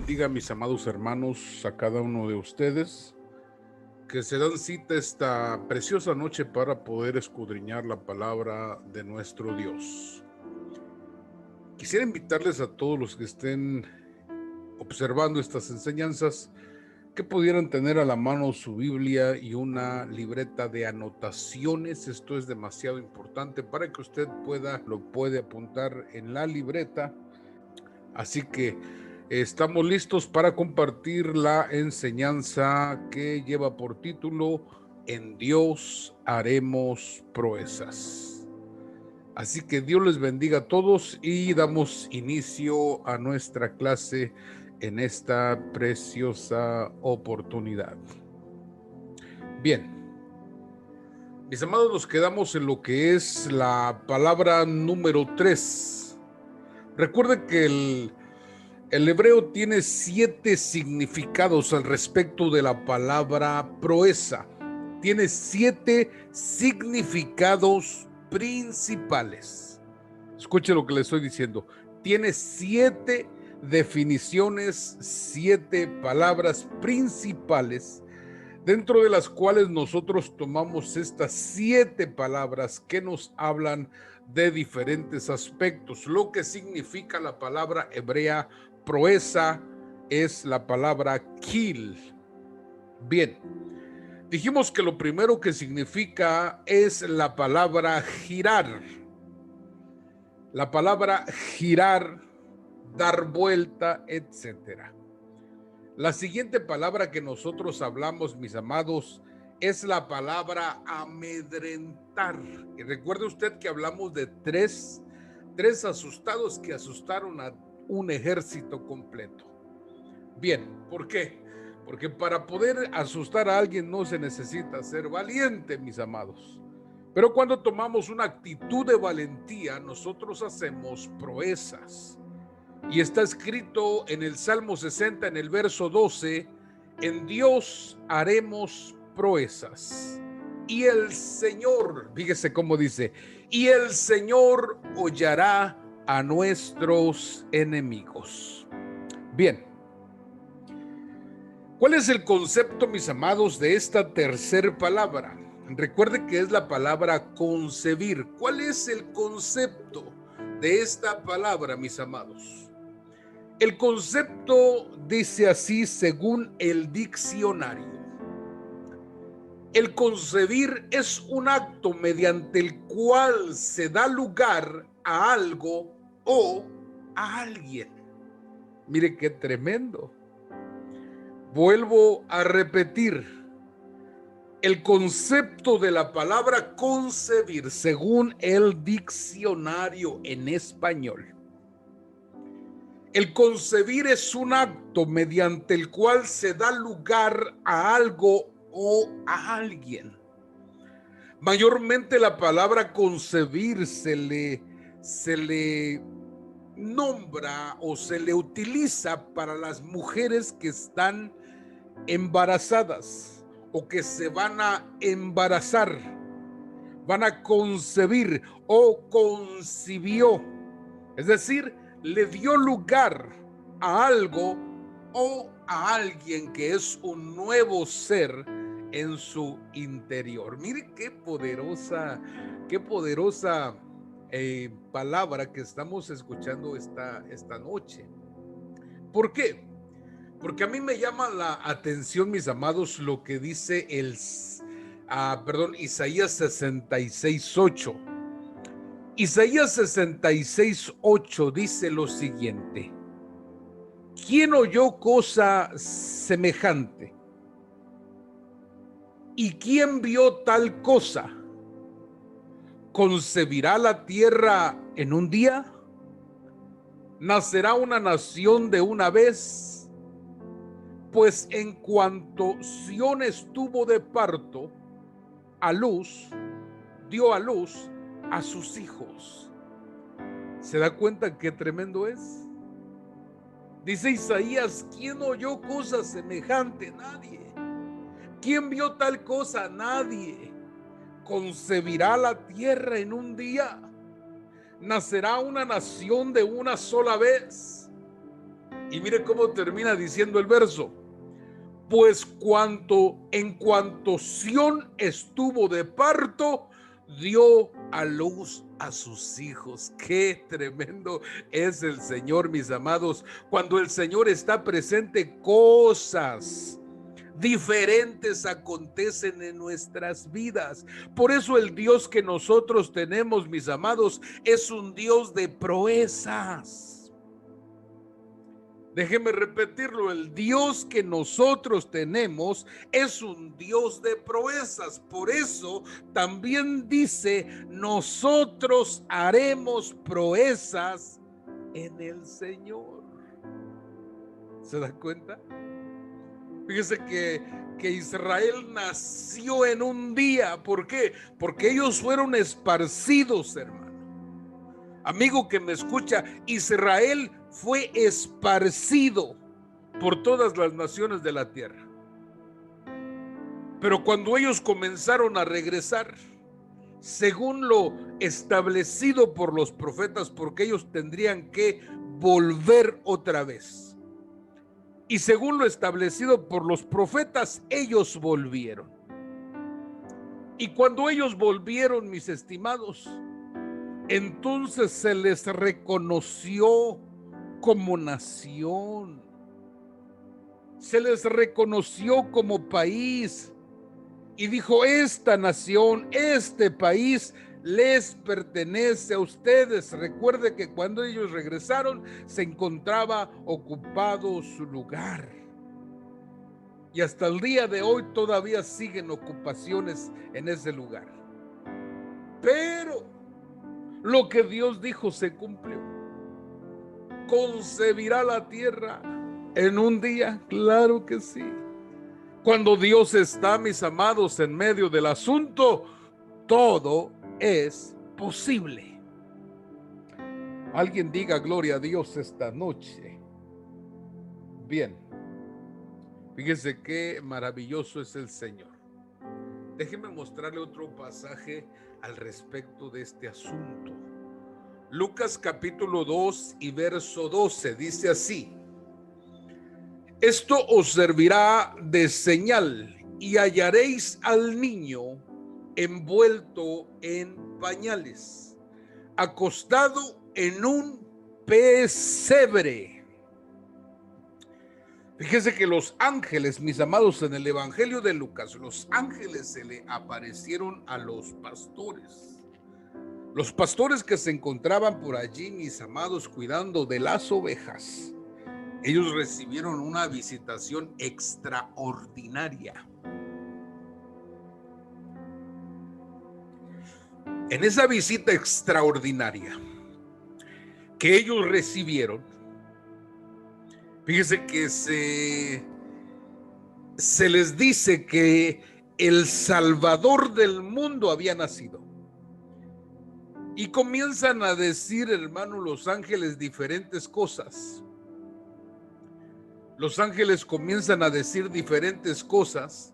bendiga, mis amados hermanos, a cada uno de ustedes que se dan cita esta preciosa noche para poder escudriñar la palabra de nuestro Dios. Quisiera invitarles a todos los que estén observando estas enseñanzas que pudieran tener a la mano su Biblia y una libreta de anotaciones. Esto es demasiado importante para que usted lo puede apuntar en la libreta. Así que estamos listos para compartir la enseñanza que lleva por título En Dios haremos proezas. Así que Dios les bendiga a todos y damos inicio a nuestra clase en esta preciosa oportunidad. Bien, mis amados, nos quedamos en lo que es la palabra número 3. Recuerden que el hebreo tiene 7 significados al respecto de la palabra proeza. Tiene 7 significados principales. Escuche lo que le estoy diciendo. Tiene 7 definiciones, 7 palabras principales, dentro de las cuales nosotros tomamos estas 7 palabras que nos hablan de diferentes aspectos. Lo que significa la palabra hebrea proeza es la palabra kil. Bien, dijimos que lo primero que significa es la palabra girar. La palabra girar, dar vuelta, etcétera. La siguiente palabra que nosotros hablamos, mis amados, es la palabra amedrentar. Y recuerde usted que hablamos de tres asustados que asustaron a un ejército completo. Bien, ¿por qué? Porque para poder asustar a alguien no se necesita ser valiente, mis amados. Pero cuando tomamos una actitud de valentía, nosotros hacemos proezas. Y está escrito en el Salmo 60, en el verso 12, en Dios haremos proezas. Y el Señor, fíjese cómo dice, y el Señor hollará a nuestros enemigos. Bien, ¿cuál es el concepto, mis amados, de esta tercera palabra? Recuerde que es la palabra concebir. ¿Cuál es el concepto de esta palabra, mis amados? El concepto dice así según el diccionario. El concebir es un acto mediante el cual se da lugar a algo o a alguien. Mire qué tremendo. Vuelvo a repetir. El concepto de la palabra concebir según el diccionario en español. El concebir es un acto mediante el cual se da lugar a algo o a alguien. Mayormente la palabra concebir se le nombra o se le utiliza para las mujeres que están embarazadas o que se van a embarazar, van a concebir o concibió. Es decir, le dio lugar a algo o a alguien que es un nuevo ser en su interior. Mire qué poderosa palabra que estamos escuchando esta noche. ¿Por qué? Porque a mí me llama la atención, mis amados, lo que dice Isaías 66:8. Isaías 66:8 dice lo siguiente: ¿quién oyó cosa semejante? ¿Y quién vio tal cosa? ¿Concebirá la tierra en un día? ¿Nacerá una nación de una vez? Pues en cuanto Sión estuvo de parto, dio a luz a sus hijos. ¿Se da cuenta qué tremendo es? Dice Isaías, ¿quién oyó cosa semejante? Nadie. ¿Quién vio tal cosa? Nadie. ¿Concebirá la tierra en un día? ¿Nacerá una nación de una sola vez? Y mire cómo termina diciendo el verso. Pues en cuanto Sión estuvo de parto, dio a luz a sus hijos. Qué tremendo es el Señor, mis amados. Cuando el Señor está presente, cosas diferentes acontecen en nuestras vidas. Por eso el Dios que nosotros tenemos, mis amados, es un Dios de proezas. Déjeme repetirlo, el Dios que nosotros tenemos es un Dios de proezas. Por eso también dice, nosotros haremos proezas en el Señor. ¿Se da cuenta? Fíjese que Israel nació en un día. ¿Por qué? Porque ellos fueron esparcidos, hermano. Amigo que me escucha, Israel fue esparcido por todas las naciones de la tierra. Pero cuando ellos comenzaron a regresar, según lo establecido por los profetas, porque ellos tendrían que volver otra vez. Y según lo establecido por los profetas, ellos volvieron. Y cuando ellos volvieron, mis estimados, entonces se les reconoció como nación, se les reconoció como país, y dijo: esta nación, este país les pertenece a ustedes. Recuerde que cuando ellos regresaron se encontraba ocupado su lugar, y hasta el día de hoy todavía siguen ocupaciones en ese lugar. Pero lo que Dios dijo se cumplió. ¿Concebirá la tierra en un día? Claro que sí. Cuando Dios está, mis amados, en medio del asunto, todo es posible. Alguien diga gloria a Dios esta noche. Bien, fíjese qué maravilloso es el Señor. Déjeme mostrarle otro pasaje al respecto de este asunto. Lucas capítulo 2 y verso 12 dice así: esto os servirá de señal, y hallaréis al niño envuelto en pañales, acostado en un pesebre. Fíjese que los ángeles, mis amados, en el Evangelio de Lucas, los ángeles se le aparecieron a los pastores. Los pastores que se encontraban por allí, mis amados, cuidando de las ovejas, ellos recibieron una visitación extraordinaria. En esa visita extraordinaria que ellos recibieron, fíjese que se les dice que el Salvador del mundo había nacido. Y comienzan a decir, hermano, los ángeles diferentes cosas. Los ángeles comienzan a decir diferentes cosas.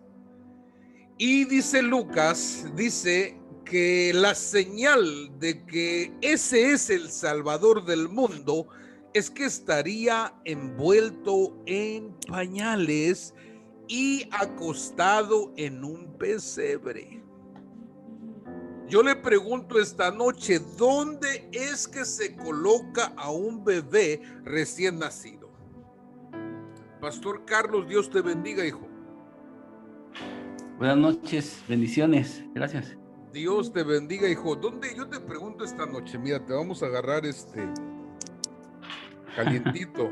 Y dice Lucas, dice que la señal de que ese es el Salvador del mundo es que estaría envuelto en pañales y acostado en un pesebre. Yo le pregunto esta noche, ¿dónde es que se coloca a un bebé recién nacido? Pastor Carlos, Dios te bendiga, hijo. Buenas noches, bendiciones, gracias. Dios te bendiga, hijo. ¿Dónde? Yo te pregunto esta noche, mira, te vamos a agarrar calientito.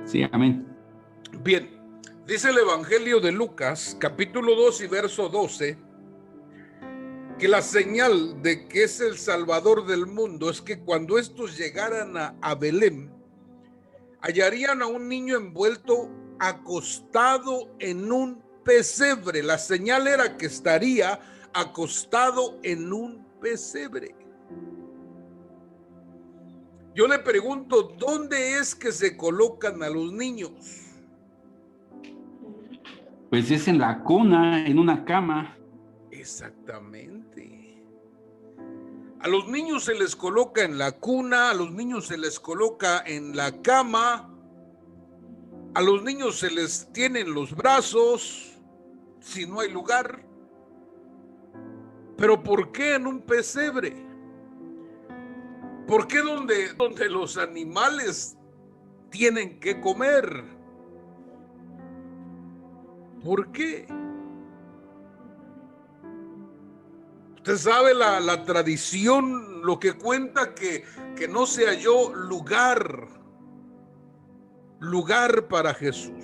Sí, amén. Bien, dice el Evangelio de Lucas, capítulo 2 y verso 12, que la señal de que es el Salvador del mundo es que cuando estos llegaran a Belén, hallarían a un niño envuelto, acostado en un pesebre. La señal era que estaría acostado en un pesebre. Yo le pregunto, ¿dónde es que se colocan a los niños? Pues es en la cuna, en una cama. Exactamente. A los niños se les coloca en la cuna, a los niños se les coloca en la cama, a los niños se les tiene en los brazos, si no hay lugar. Pero ¿por qué en un pesebre? ¿Por qué donde los animales tienen que comer? ¿Por qué? Usted sabe la tradición, lo que cuenta que no se halló lugar para Jesús.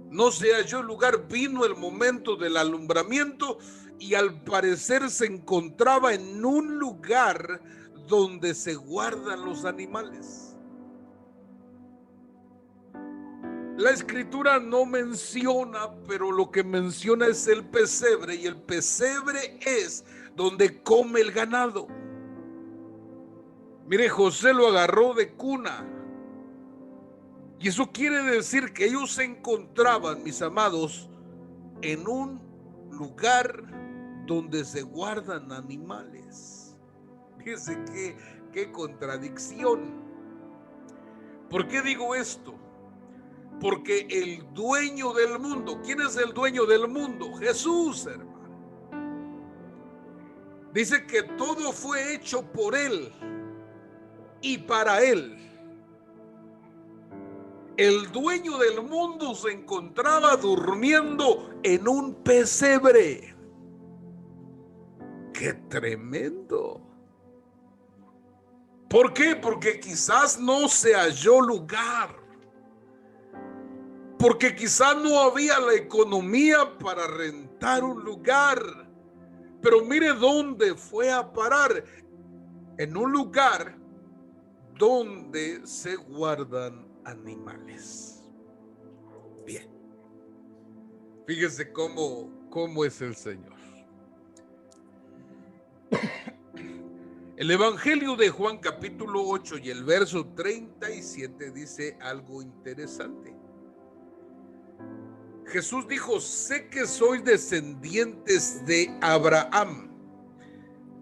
No se halló lugar, vino el momento del alumbramiento y al parecer se encontraba en un lugar donde se guardan los animales. La escritura no menciona, pero lo que menciona es el pesebre, y el pesebre es donde come el ganado. Mire, José lo agarró de cuna. Y eso quiere decir que ellos se encontraban, mis amados, en un lugar donde se guardan animales. Fíjense qué contradicción. ¿Por qué digo esto? Porque el dueño del mundo, ¿quién es el dueño del mundo? Jesús, hermano. Dice que todo fue hecho por Él y para Él. El dueño del mundo se encontraba durmiendo en un pesebre. ¡Qué tremendo! ¿Por qué? Porque quizás no se halló lugar. Porque quizás no había la economía para rentar un lugar. Pero mire dónde fue a parar. En un lugar donde se guardan animales. Bien. Fíjese cómo es el Señor. El Evangelio de Juan capítulo 8 y el verso 37 dice algo interesante. Jesús dijo: sé que sois descendientes de Abraham,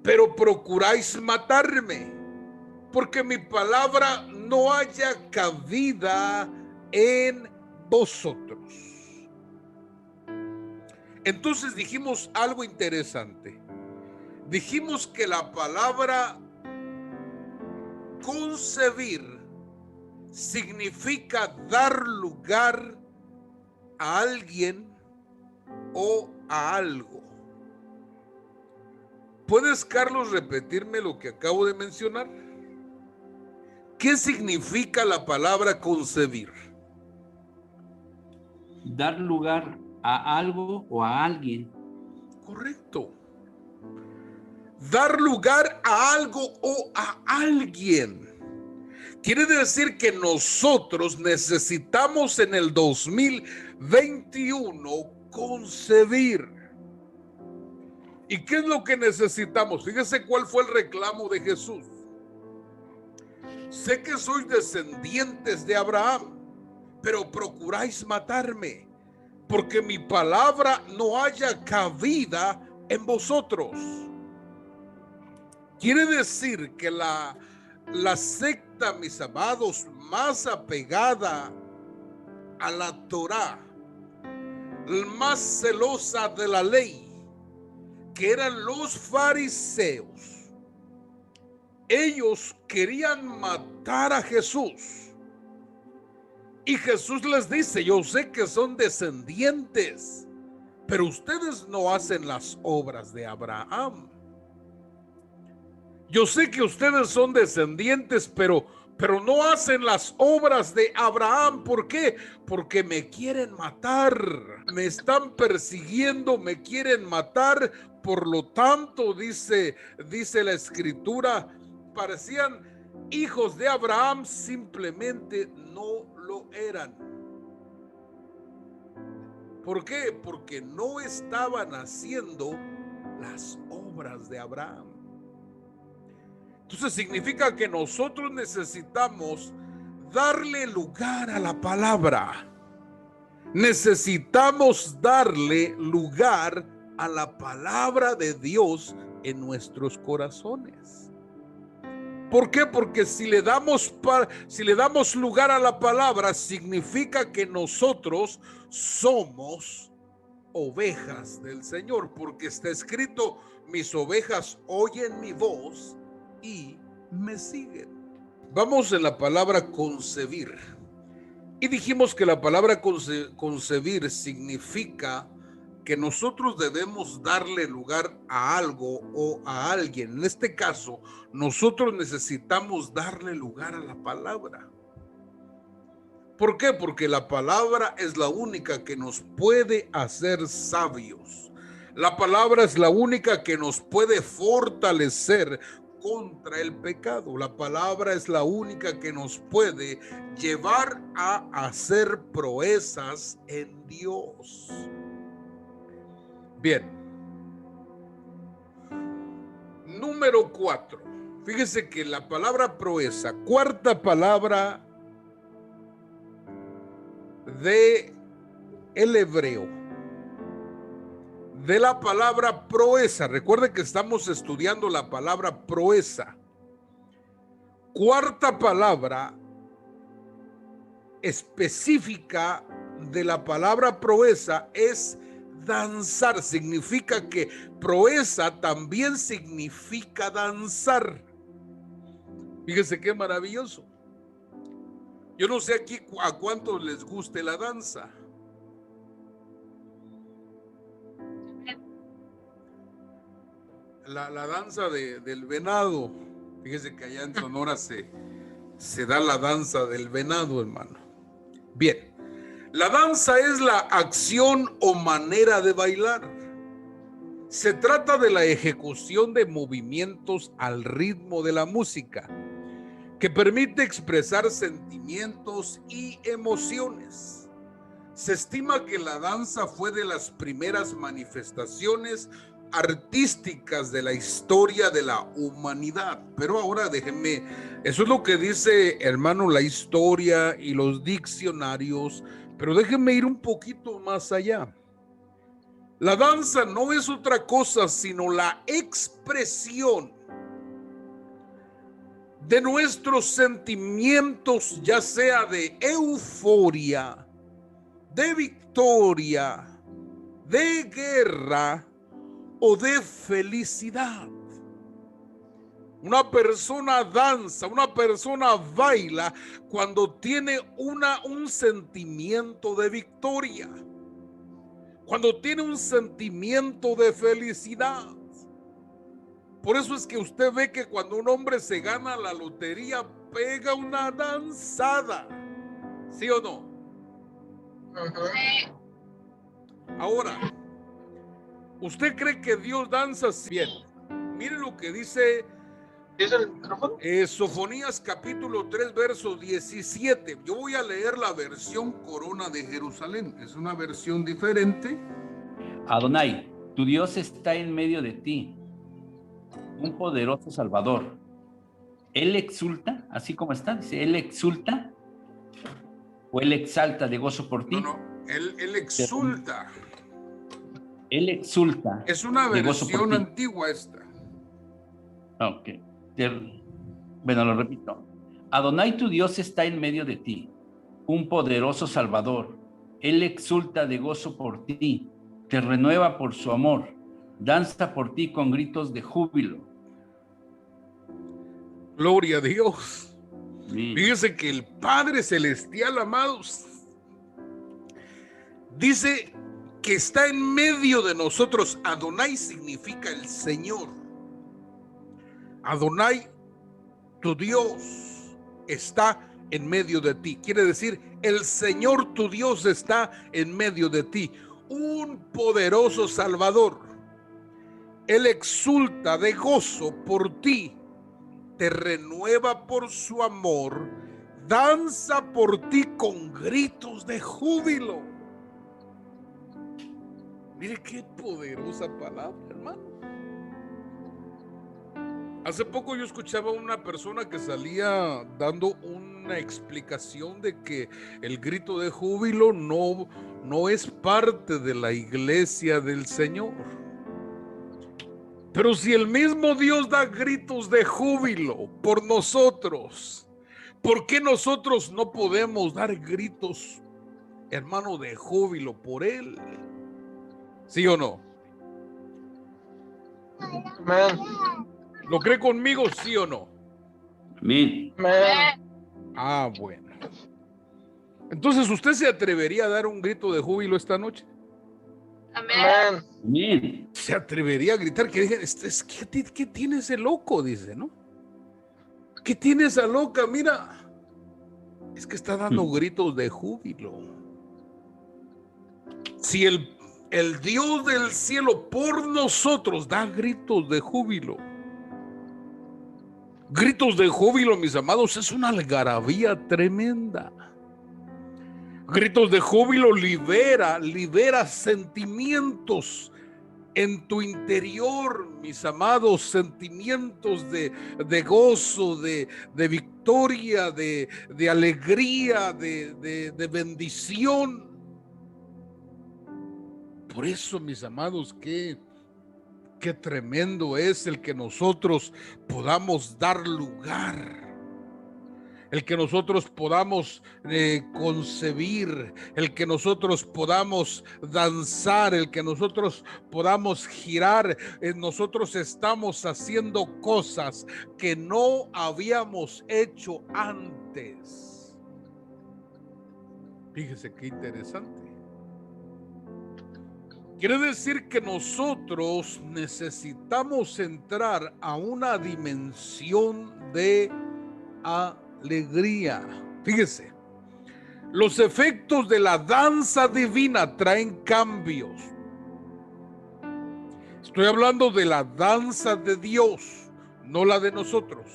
pero procuráis matarme, porque mi palabra no haya cabida en vosotros. Entonces dijimos algo interesante. Dijimos que la palabra concebir significa dar lugar a alguien o a algo. ¿Puedes, Carlos, repetirme lo que acabo de mencionar? ¿Qué significa la palabra concebir? Dar lugar a algo o a alguien. Correcto. Dar lugar a algo o a alguien. Quiere decir que nosotros necesitamos en el 2021 concebir. ¿Y qué es lo que necesitamos? Fíjese cuál fue el reclamo de Jesús. Sé que sois descendientes de Abraham, pero procuráis matarme, porque mi palabra no haya cabida en vosotros. Quiere decir que la secta, mis amados, más apegada a la Torá, más celosa de la ley, que eran los fariseos, ellos querían matar a Jesús. Y Jesús les dice: yo sé que son descendientes, pero ustedes no hacen las obras de Abraham. Yo sé que ustedes son descendientes, pero no hacen las obras de Abraham. ¿Por qué? Porque me quieren matar. Me están persiguiendo, me quieren matar. Por lo tanto, dice la escritura, parecían hijos de Abraham, simplemente no lo eran. ¿Por qué? Porque no estaban haciendo las obras de Abraham. Entonces significa que nosotros necesitamos darle lugar a la palabra. Necesitamos darle lugar a la palabra de Dios en nuestros corazones. ¿Por qué? Porque si le damos lugar a la palabra, significa que nosotros somos ovejas del Señor, porque está escrito: mis ovejas oyen mi voz y me siguen. Vamos en la palabra concebir. Y dijimos que la palabra concebir significa que nosotros debemos darle lugar a algo o a alguien. En este caso, nosotros necesitamos darle lugar a la palabra. ¿Por qué? Porque la palabra es la única que nos puede hacer sabios. La palabra es la única que nos puede fortalecer contra el pecado. La palabra es la única que nos puede llevar a hacer proezas en Dios. Bien. Número 4. Fíjese que la palabra proeza, cuarta palabra de el hebreo, de la palabra proeza. Recuerde que estamos estudiando la palabra proeza. Cuarta palabra específica de la palabra proeza es danzar. Significa que proeza también significa danzar. Fíjese qué maravilloso. Yo no sé aquí a cuántos les guste la danza. La danza del venado. Fíjese que allá en Sonora se da la danza del venado, hermano. Bien, la danza es la acción o manera de bailar. Se trata de la ejecución de movimientos al ritmo de la música, que permite expresar sentimientos y emociones. Se estima que la danza fue de las primeras manifestaciones artísticas de la historia de la humanidad. Pero ahora déjenme, eso es lo que dice, hermano, la historia y los diccionarios, pero déjenme ir un poquito más allá. La danza no es otra cosa sino la expresión de nuestros sentimientos, ya sea de euforia, de victoria, de guerra o de felicidad. Una persona danza, una persona baila cuando tiene un sentimiento de victoria, cuando tiene un sentimiento de felicidad. Por eso es que usted ve que cuando un hombre se gana la lotería, pega una danzada. ¿Sí o no? Sí. Ahora, ¿usted cree que Dios danza? Bien. Mire lo que dice Sofonías capítulo 3, verso 17. Yo voy a leer la versión Corona de Jerusalén. Es una versión diferente. Adonai, tu Dios está en medio de ti, un poderoso Salvador. Él exulta, así como está, dice, él exulta o él exalta de gozo por ti. No, él exulta. Él exulta. Es una versión antigua esta. Ok. Bueno, lo repito. Adonai, tu Dios está en medio de ti, un poderoso Salvador. Él exulta de gozo por ti, te renueva por su amor, danza por ti con gritos de júbilo. Gloria a Dios. Fíjese que el Padre Celestial, amados, dice que está en medio de nosotros. Adonai significa el Señor. Adonai, tu Dios, está en medio de ti. Quiere decir, el Señor tu Dios está en medio de ti. Un poderoso Salvador. Él exulta de gozo por ti, te renueva por su amor, danza por ti con gritos de júbilo. Mire qué poderosa palabra, hermano. Hace poco yo escuchaba a una persona que salía dando una explicación de que el grito de júbilo no es parte de la iglesia del Señor. Pero si el mismo Dios da gritos de júbilo por nosotros, ¿por qué nosotros no podemos dar gritos, hermano, de júbilo por Él? ¿Sí o no? Amén. ¿Lo cree conmigo, sí o no? Amén. Amén. Ah, bueno. Entonces, ¿usted se atrevería a dar un grito de júbilo esta noche? Amén. Amén. Se atrevería a gritar, que digan, ¿qué tiene ese loco? Dice, ¿no? ¿Qué tiene esa loca? Mira, es que está dando gritos de júbilo. Si el Dios del cielo por nosotros da gritos de júbilo. Gritos de júbilo, mis amados, es una algarabía tremenda. Gritos de júbilo libera sentimientos en tu interior, mis amados, sentimientos de gozo, de victoria, de alegría, de bendición. Por eso, mis amados, qué tremendo es el que nosotros podamos dar lugar, el que nosotros podamos concebir, el que nosotros podamos danzar, el que nosotros podamos girar. Nosotros estamos haciendo cosas que no habíamos hecho antes. Fíjese qué interesante. Quiere decir que nosotros necesitamos entrar a una dimensión de alegría. Fíjese, los efectos de la danza divina traen cambios. Estoy hablando de la danza de Dios, no la de nosotros.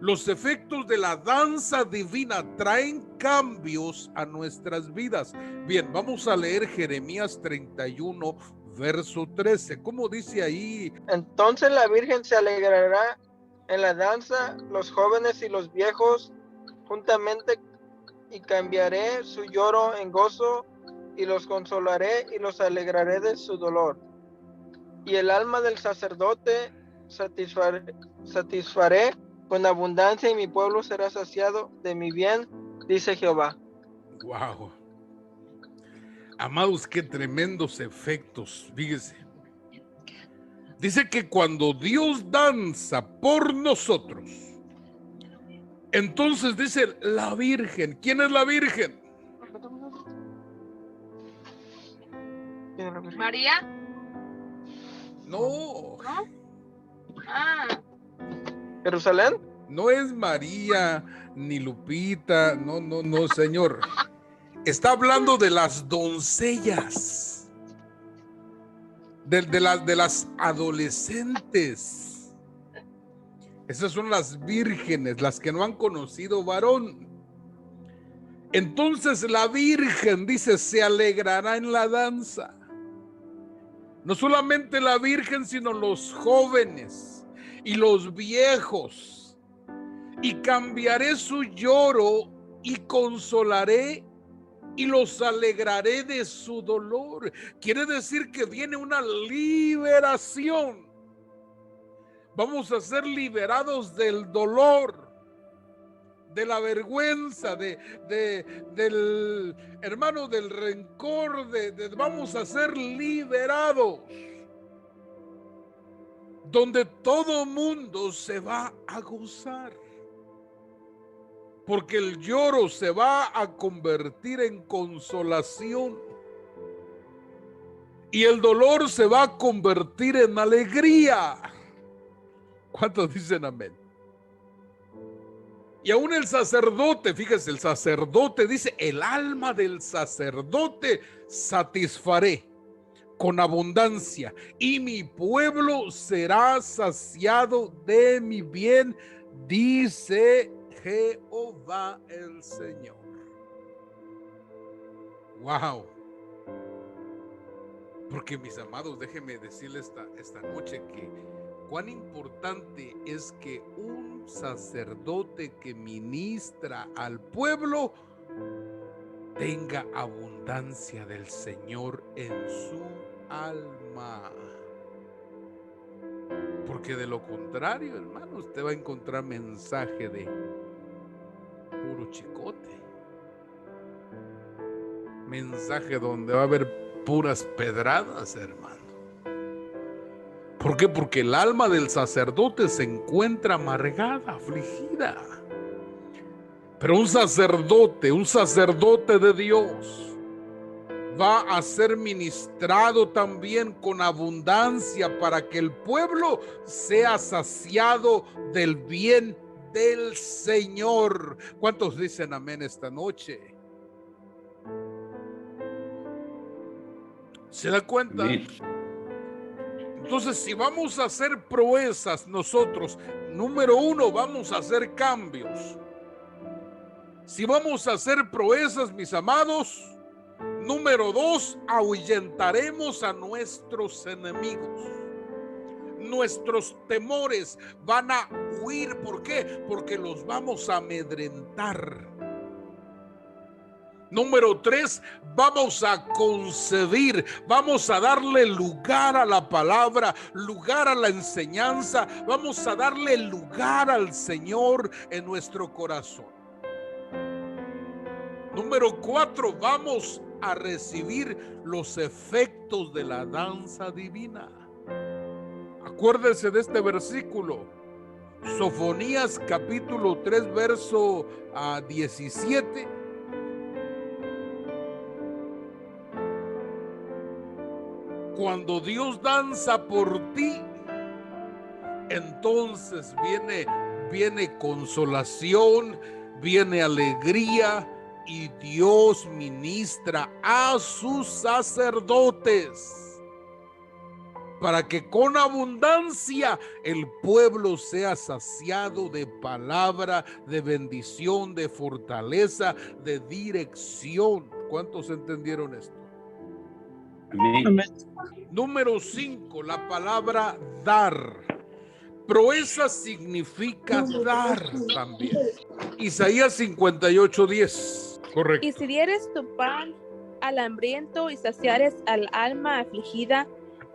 Los efectos de la danza divina traen cambios a nuestras vidas. Bien, vamos a leer Jeremías 31, verso 13. ¿Cómo dice ahí? Entonces la Virgen se alegrará en la danza, los jóvenes y los viejos juntamente, y cambiaré su lloro en gozo, y los consolaré y los alegraré de su dolor. Y el alma del sacerdote satisfaré con abundancia, y mi pueblo será saciado de mi bien, dice Jehová. Wow. Amados, qué tremendos efectos. Fíjese. Dice que cuando Dios danza por nosotros, entonces dice la Virgen. ¿Quién es la Virgen? María. No. ¿No? Ah. ¿Jerusalén? No es María ni Lupita. No, Señor. Está hablando de las doncellas, de las adolescentes. Esas son las vírgenes, las que no han conocido varón. Entonces la Virgen, dice, se alegrará en la danza. No solamente la Virgen, sino los jóvenes y los viejos. Y cambiaré su lloro y consolaré y los alegraré de su dolor. Quiere decir que viene una liberación. Vamos a ser liberados del dolor, de la vergüenza, del hermano, del rencor, vamos a ser liberados, donde todo mundo se va a gozar, porque el lloro se va a convertir en consolación y el dolor se va a convertir en alegría. ¿Cuántos dicen amén? Y aún el sacerdote, fíjese, el sacerdote dice, el alma del sacerdote satisfaré con abundancia, y mi pueblo será saciado de mi bien, dice Jehová el Señor. Wow. Porque, mis amados, déjenme decirles esta noche que cuán importante es que un sacerdote que ministra al pueblo tenga abundancia del Señor en su alma. Porque de lo contrario, hermano, usted va a encontrar mensaje de puro chicote. Mensaje donde va a haber puras pedradas, hermano. ¿Por qué? Porque el alma del sacerdote se encuentra amargada, afligida. Pero un sacerdote de Dios, va a ser ministrado también con abundancia para que el pueblo sea saciado del bien del Señor. ¿Cuántos dicen amén esta noche? ¿Se da cuenta? Amén. Entonces, si vamos a hacer proezas nosotros, número uno, vamos a hacer cambios. Si vamos a hacer proezas, mis amados, número dos, ahuyentaremos a nuestros enemigos. Nuestros temores van a huir. ¿Por qué? Porque los vamos a amedrentar. Número tres, vamos a concebir, vamos a darle lugar a la palabra, lugar a la enseñanza, vamos a darle lugar al Señor en nuestro corazón. Número cuatro, vamos a recibir los efectos de la danza divina. Acuérdese de este versículo, Sofonías capítulo 3, verso 17. Cuando Dios danza por ti, entonces viene consolación, viene alegría, y Dios ministra a sus sacerdotes para que con abundancia el pueblo sea saciado de palabra, de bendición, de fortaleza, de dirección. ¿Cuántos entendieron esto? Amén. Número 5, la palabra dar. Proeza significa dar también. Isaías 58:10. Correcto. Y si dieres tu pan al hambriento y saciares al alma afligida,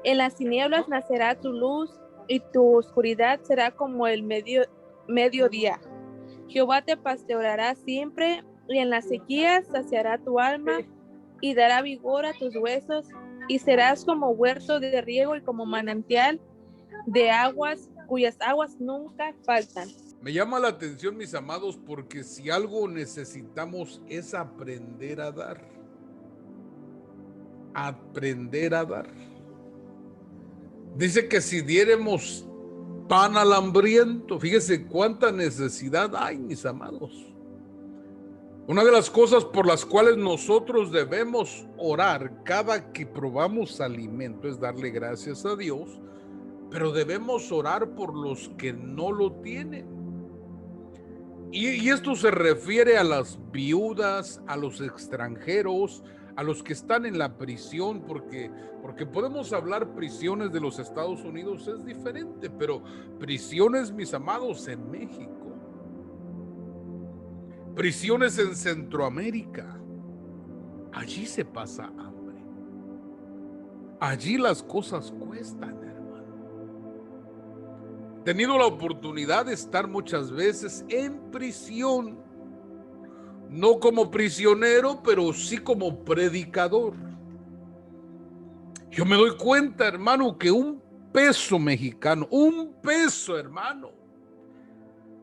en las tinieblas nacerá tu luz y tu oscuridad será como el mediodía. Jehová te pastoreará siempre y en las sequías saciará tu alma y dará vigor a tus huesos y serás como huerto de riego y como manantial de aguas cuyas aguas nunca faltan. Me llama la atención, mis amados, porque si algo necesitamos es aprender a dar. Aprender a dar. Dice que si diéremos pan al hambriento, fíjese cuánta necesidad hay, mis amados. Una de las cosas por las cuales nosotros debemos orar cada que probamos alimento es darle gracias a Dios, pero debemos orar por los que no lo tienen. Y esto se refiere a las viudas, a los extranjeros, a los que están en la prisión, porque podemos hablar prisiones de los Estados Unidos, es diferente, pero prisiones, mis amados, en México, prisiones en Centroamérica, allí se pasa hambre, allí las cosas cuestan, hermano. He tenido la oportunidad de estar muchas veces en prisión, no como prisionero, pero sí como predicador. Yo me doy cuenta, hermano, que un peso mexicano, un peso, hermano,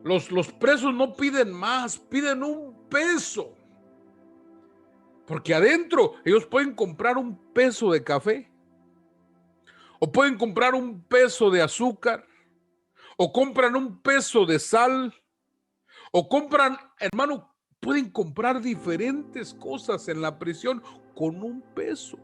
los presos no piden más, piden un peso, porque adentro ellos pueden comprar un peso de café, o pueden comprar un peso de azúcar, o compran un peso de sal, o compran, hermano, pueden comprar diferentes cosas en la prisión con un peso.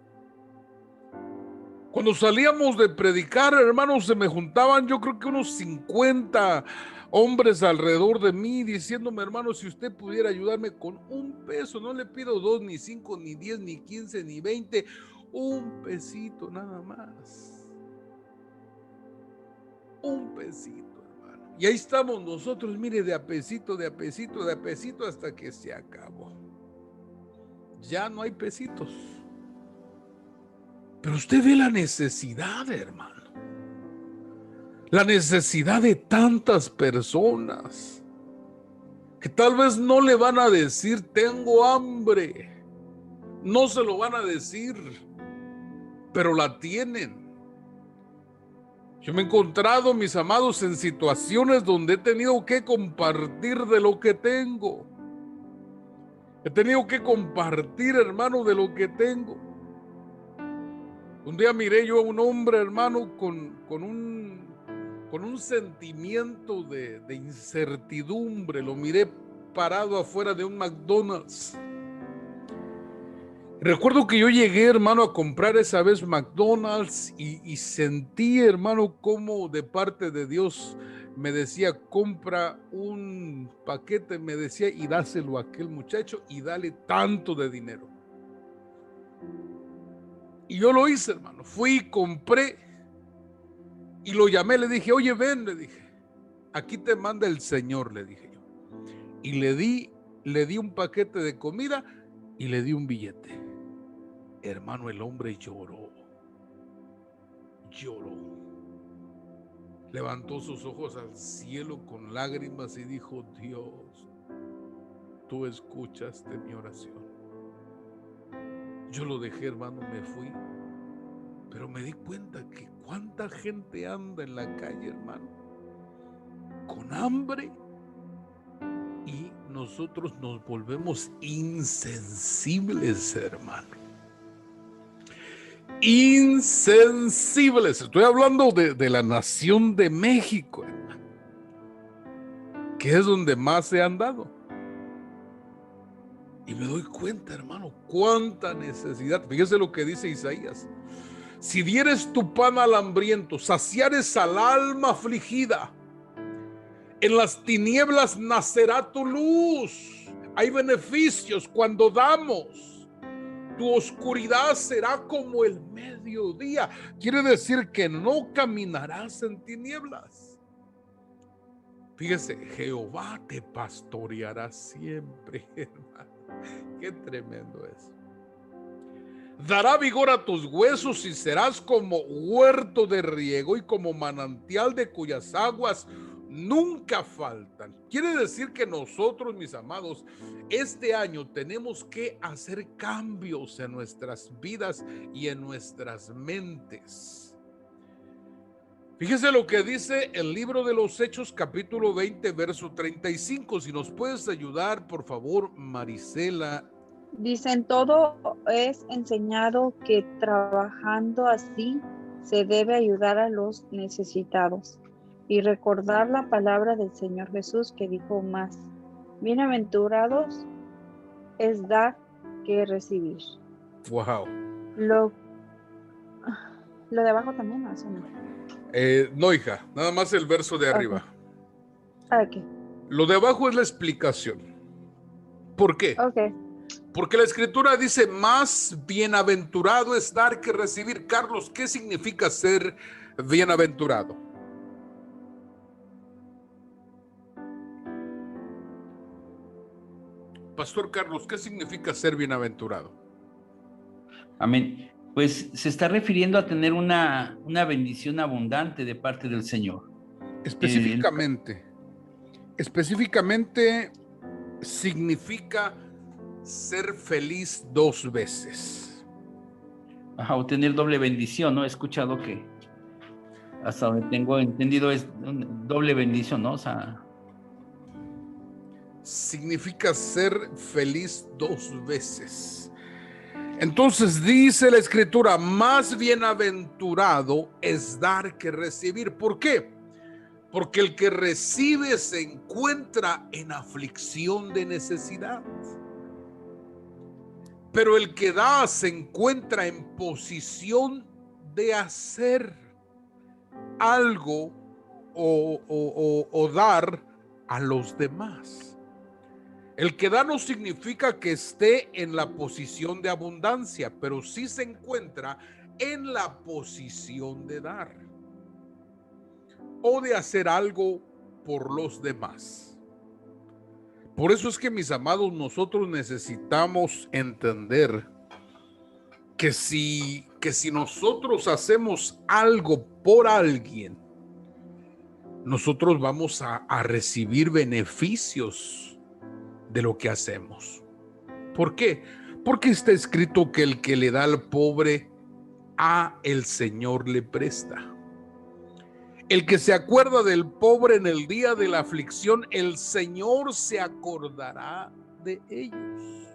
Cuando salíamos de predicar, hermanos, se me juntaban yo creo que unos 50 hombres alrededor de mí diciéndome, hermano, si usted pudiera ayudarme con un peso, no le pido 2, ni 5, ni 10, ni 15, ni 20, un pesito nada más. Un pesito. Y ahí estamos nosotros, mire, de a pesito, de a pesito, de a pesito, hasta que se acabó. Ya no hay pesitos. Pero usted ve la necesidad, hermano. la necesidad de tantas personas que tal vez no le van a decir tengo hambre, no se lo van a decir, pero la tienen. Yo me he encontrado, mis amados, en situaciones donde he tenido que compartir de lo que tengo. He tenido que compartir, hermano, de lo que tengo. Un día miré yo a un hombre, hermano, con un sentimiento de incertidumbre. Lo miré parado afuera de un McDonald's. Recuerdo que yo llegué, hermano, a comprar esa vez McDonald's y sentí, hermano, como de parte de Dios me decía, compra un paquete, me decía, y dáselo a aquel muchacho y dale tanto de dinero. Y yo lo hice, hermano. Fui y compré y lo llamé, le dije, oye, ven, le dije, aquí te manda el Señor, le dije yo. Y le di un paquete de comida y le di un billete. Hermano, el hombre lloró. Levantó sus ojos al cielo con lágrimas y dijo, Dios, tú escuchaste mi oración. Yo lo dejé, hermano, me fui. Pero me di cuenta que cuánta gente anda en la calle, hermano, con hambre, y nosotros nos volvemos insensibles, hermano. Insensibles. Estoy hablando de la nación de México, hermano, que es donde más se han dado. Y me doy cuenta, hermano, cuánta necesidad. Fíjese lo que dice Isaías. Si dieres tu pan al hambriento, saciares al alma afligida, en las tinieblas nacerá tu luz. Hay beneficios cuando damos. Tu oscuridad será como el mediodía. Quiere decir que no caminarás en tinieblas. Fíjese, Jehová te pastoreará siempre, hermano. Qué tremendo es. Dará vigor a tus huesos y serás como huerto de riego y como manantial de cuyas aguas nunca faltan. Quiere decir que nosotros, mis amados, este año tenemos que hacer cambios en nuestras vidas y en nuestras mentes. Fíjese lo que dice el libro de los Hechos, capítulo 20, verso 35. Si nos puedes ayudar, por favor, Marisela. Dicen, todo es enseñado que trabajando así se debe ayudar a los necesitados y recordar la palabra del Señor Jesús que dijo más, bienaventurados es dar que recibir. Wow. Lo de abajo también, ¿no? No, hija, nada más el verso de arriba. Okay. Lo de abajo es la explicación. ¿Por qué? Okay. Porque la escritura dice, más bienaventurado es dar que recibir. Carlos, ¿qué significa ser bienaventurado? Pastor Carlos, ¿qué significa ser bienaventurado? Amén. Pues se está refiriendo a tener una bendición abundante de parte del Señor. Específicamente significa ser feliz 2 veces. Ajá, o tener doble bendición, ¿no? He escuchado que hasta donde tengo entendido es doble bendición, ¿no? O sea, significa ser feliz 2 veces. Entonces dice la escritura, más bienaventurado es dar que recibir. ¿Por qué? Porque el que recibe se encuentra en aflicción de necesidad. Pero el que da se encuentra en posición de hacer algo o dar a los demás. El que da no significa que esté en la posición de abundancia, pero sí se encuentra en la posición de dar o de hacer algo por los demás. Por eso es que, mis amados, nosotros necesitamos entender que si nosotros hacemos algo por alguien, nosotros vamos a recibir beneficios de lo que hacemos. ¿Por qué? Porque está escrito que el que le da al pobre, a el Señor le presta. El que se acuerda del pobre en el día de la aflicción, el Señor se acordará de ellos.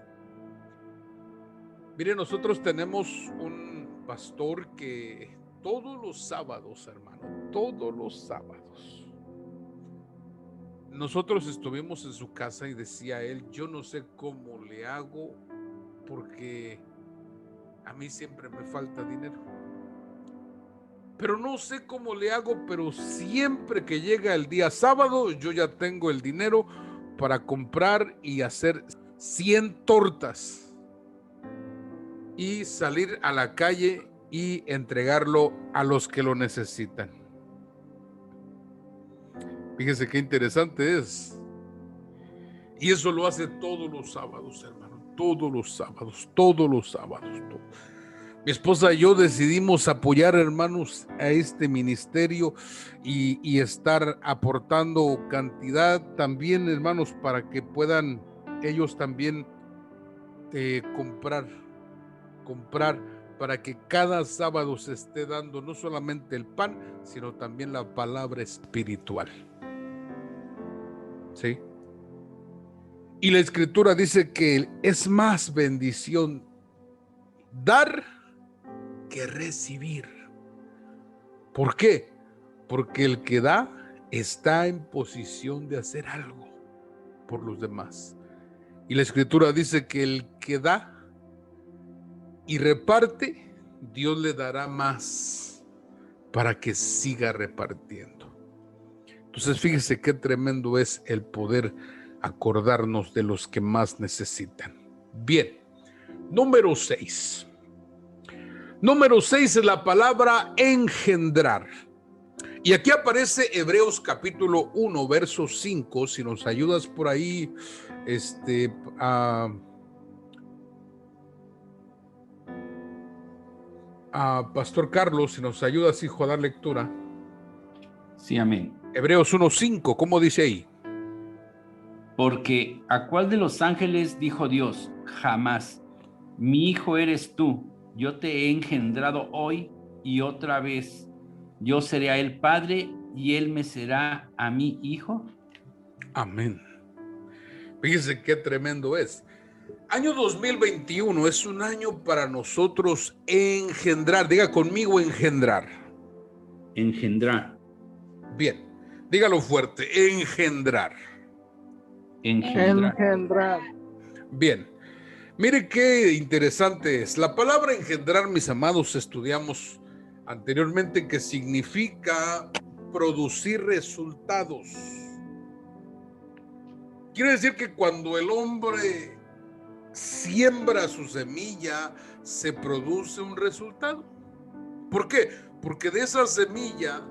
Mire, nosotros tenemos un pastor que todos los sábados, hermano, todos los sábados, nosotros estuvimos en su casa y decía él, yo no sé cómo le hago porque a mí siempre me falta dinero. Pero no sé cómo le hago, pero siempre que llega el día sábado, yo ya tengo el dinero para comprar y hacer 100 tortas y salir a la calle y entregarlo a los que lo necesitan. Fíjese qué interesante es. Y eso lo hace todos los sábados, hermano. Todos los sábados. Mi esposa y yo decidimos apoyar, hermanos, a este ministerio y estar aportando cantidad también, hermanos, para que puedan ellos también comprar, para que cada sábado se esté dando no solamente el pan, sino también la palabra espiritual. ¿Sí? Y la Escritura dice que es más bendición dar que recibir. ¿Por qué? Porque el que da está en posición de hacer algo por los demás. Y la Escritura dice que el que da y reparte, Dios le dará más para que siga repartiendo. Entonces fíjese qué tremendo es el poder acordarnos de los que más necesitan. Bien, número 6. Número 6 es la palabra engendrar. Y aquí aparece Hebreos capítulo 1, verso 5. Si nos ayudas por ahí, Pastor Carlos, si nos ayudas, hijo, a dar lectura. Sí, amén. Hebreos 1:5, ¿cómo dice ahí? Porque ¿a cuál de los ángeles dijo Dios? Jamás. Mi hijo eres tú. Yo te he engendrado hoy y otra vez. Yo seré a él padre y él me será a mí hijo. Amén. Fíjese qué tremendo es. Año 2021 es un año para nosotros engendrar. Diga conmigo engendrar. Engendrar. Bien, dígalo fuerte, engendrar. Engendrar. Bien, mire qué interesante es. La palabra engendrar, mis amados, estudiamos anteriormente que significa producir resultados. Quiere decir que cuando el hombre siembra su semilla, se produce un resultado. ¿Por qué? Porque de esa semilla,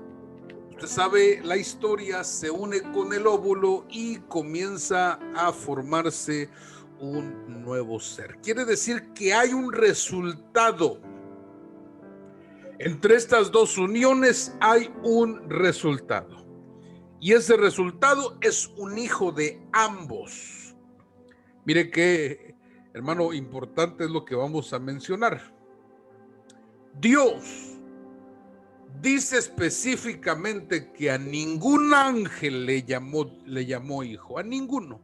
usted sabe la historia, se une con el óvulo y comienza a formarse un nuevo ser. Quiere decir que hay un resultado. Entre estas dos uniones hay un resultado. Y ese resultado es un hijo de ambos. Mire qué, hermano, importante es lo que vamos a mencionar. Dios dice específicamente que a ningún ángel le llamó hijo, a ninguno.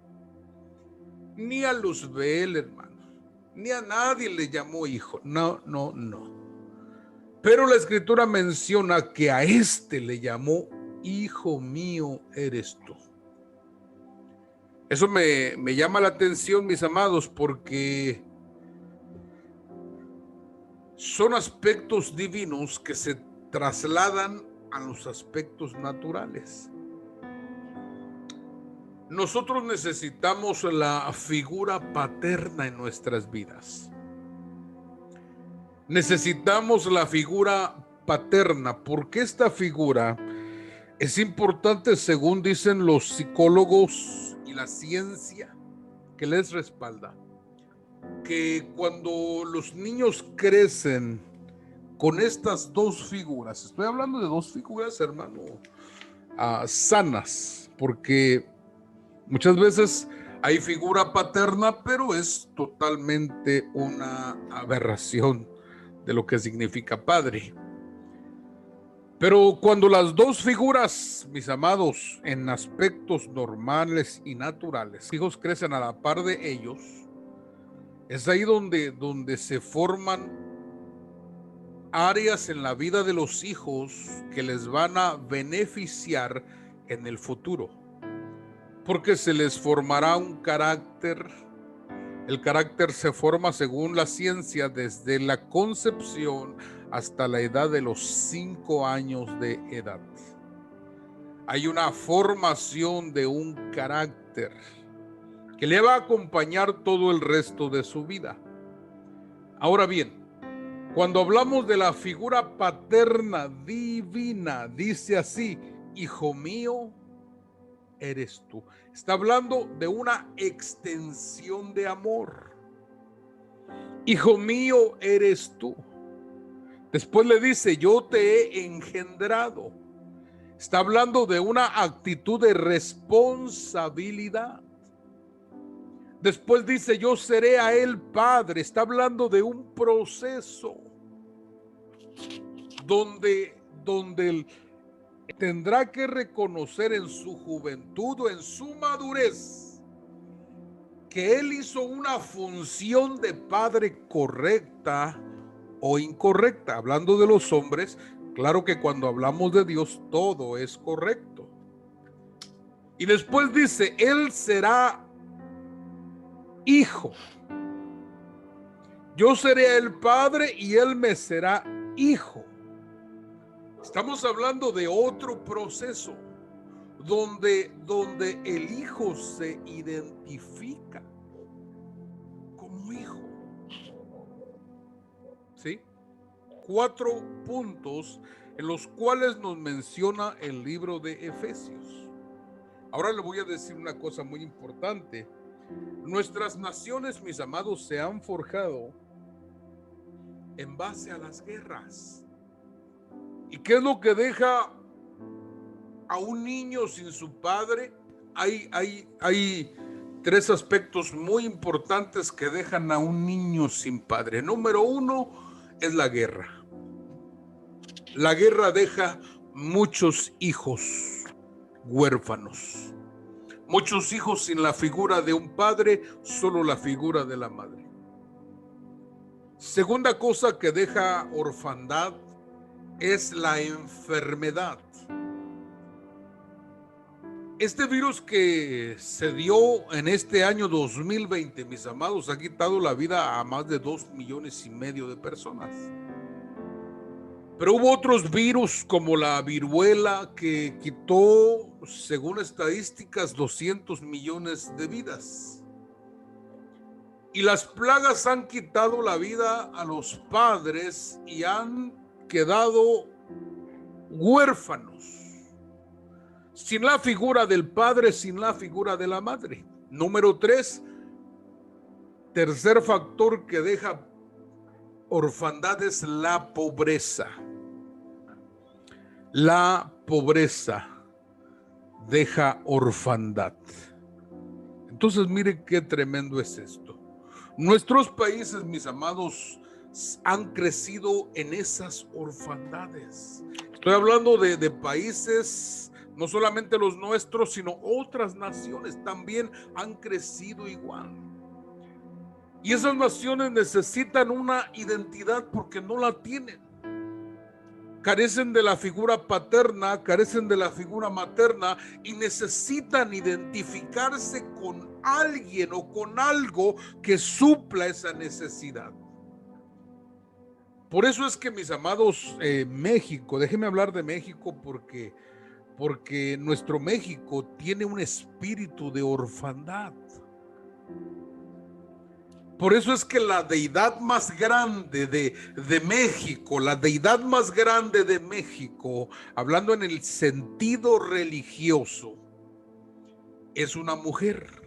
Ni a Luzbel, hermano, ni a nadie le llamó hijo. No. Pero la Escritura menciona que a este le llamó hijo mío eres tú. Eso me llama la atención, mis amados, porque son aspectos divinos que se trasladan a los aspectos naturales. Nosotros necesitamos la figura paterna en nuestras vidas. Necesitamos la figura paterna, porque esta figura es importante según dicen los psicólogos y la ciencia que les respalda, que cuando los niños crecen con estas dos figuras, estoy hablando de dos figuras, hermano, sanas, porque muchas veces hay figura paterna, pero es totalmente una aberración de lo que significa padre. Pero cuando las dos figuras, mis amados, en aspectos normales y naturales, los hijos crecen a la par de ellos, es ahí donde se forman áreas en la vida de los hijos que les van a beneficiar en el futuro, porque se les formará un carácter. El carácter se forma según la ciencia desde la concepción hasta la edad de los 5 años de edad. Hay una formación de un carácter que le va a acompañar todo el resto de su vida. Ahora bien, cuando hablamos de la figura paterna divina, dice así: hijo mío, eres tú. Está hablando de una extensión de amor. Hijo mío, eres tú. Después le dice: yo te he engendrado. Está hablando de una actitud de responsabilidad. Después dice: yo seré a él padre. Está hablando de un proceso donde él tendrá que reconocer en su juventud o en su madurez que él hizo una función de padre correcta o incorrecta. Hablando de los hombres, claro que cuando hablamos de Dios todo es correcto. Y después dice: él será hijo. Yo seré el padre y él me será hijo. Estamos hablando de otro proceso donde el hijo se identifica como hijo. ¿Sí? 4 puntos en los cuales nos menciona el libro de Efesios. Ahora le voy a decir una cosa muy importante. Nuestras naciones, mis amados, se han forjado en base a las guerras. ¿Y qué es lo que deja a un niño sin su padre? Hay 3 aspectos muy importantes que dejan a un niño sin padre. Número 1 es la guerra. La guerra deja muchos hijos huérfanos. Muchos hijos sin la figura de un padre, solo la figura de la madre. Segunda cosa que deja orfandad es la enfermedad. Este virus que se dio en este año 2020, mis amados, ha quitado la vida a más de 2,5 millones de personas. Pero hubo otros virus como la viruela que quitó, según estadísticas, 200 millones de vidas. Y las plagas han quitado la vida a los padres y han quedado huérfanos, sin la figura del padre, sin la figura de la madre. Número 3, tercer factor que deja orfandad es la pobreza. La pobreza deja orfandad. Entonces, mire qué tremendo es esto. Nuestros países, mis amados, han crecido en esas orfandades. Estoy hablando de países, no solamente los nuestros, sino otras naciones también han crecido igual. Y esas naciones necesitan una identidad porque no la tienen. Carecen de la figura paterna, carecen de la figura materna y necesitan identificarse con alguien o con algo que supla esa necesidad. Por eso es que, mis amados, México, déjenme hablar de México porque nuestro México tiene un espíritu de orfandad. Por eso es que la deidad más grande de México, la deidad más grande de México, hablando en el sentido religioso, es una mujer.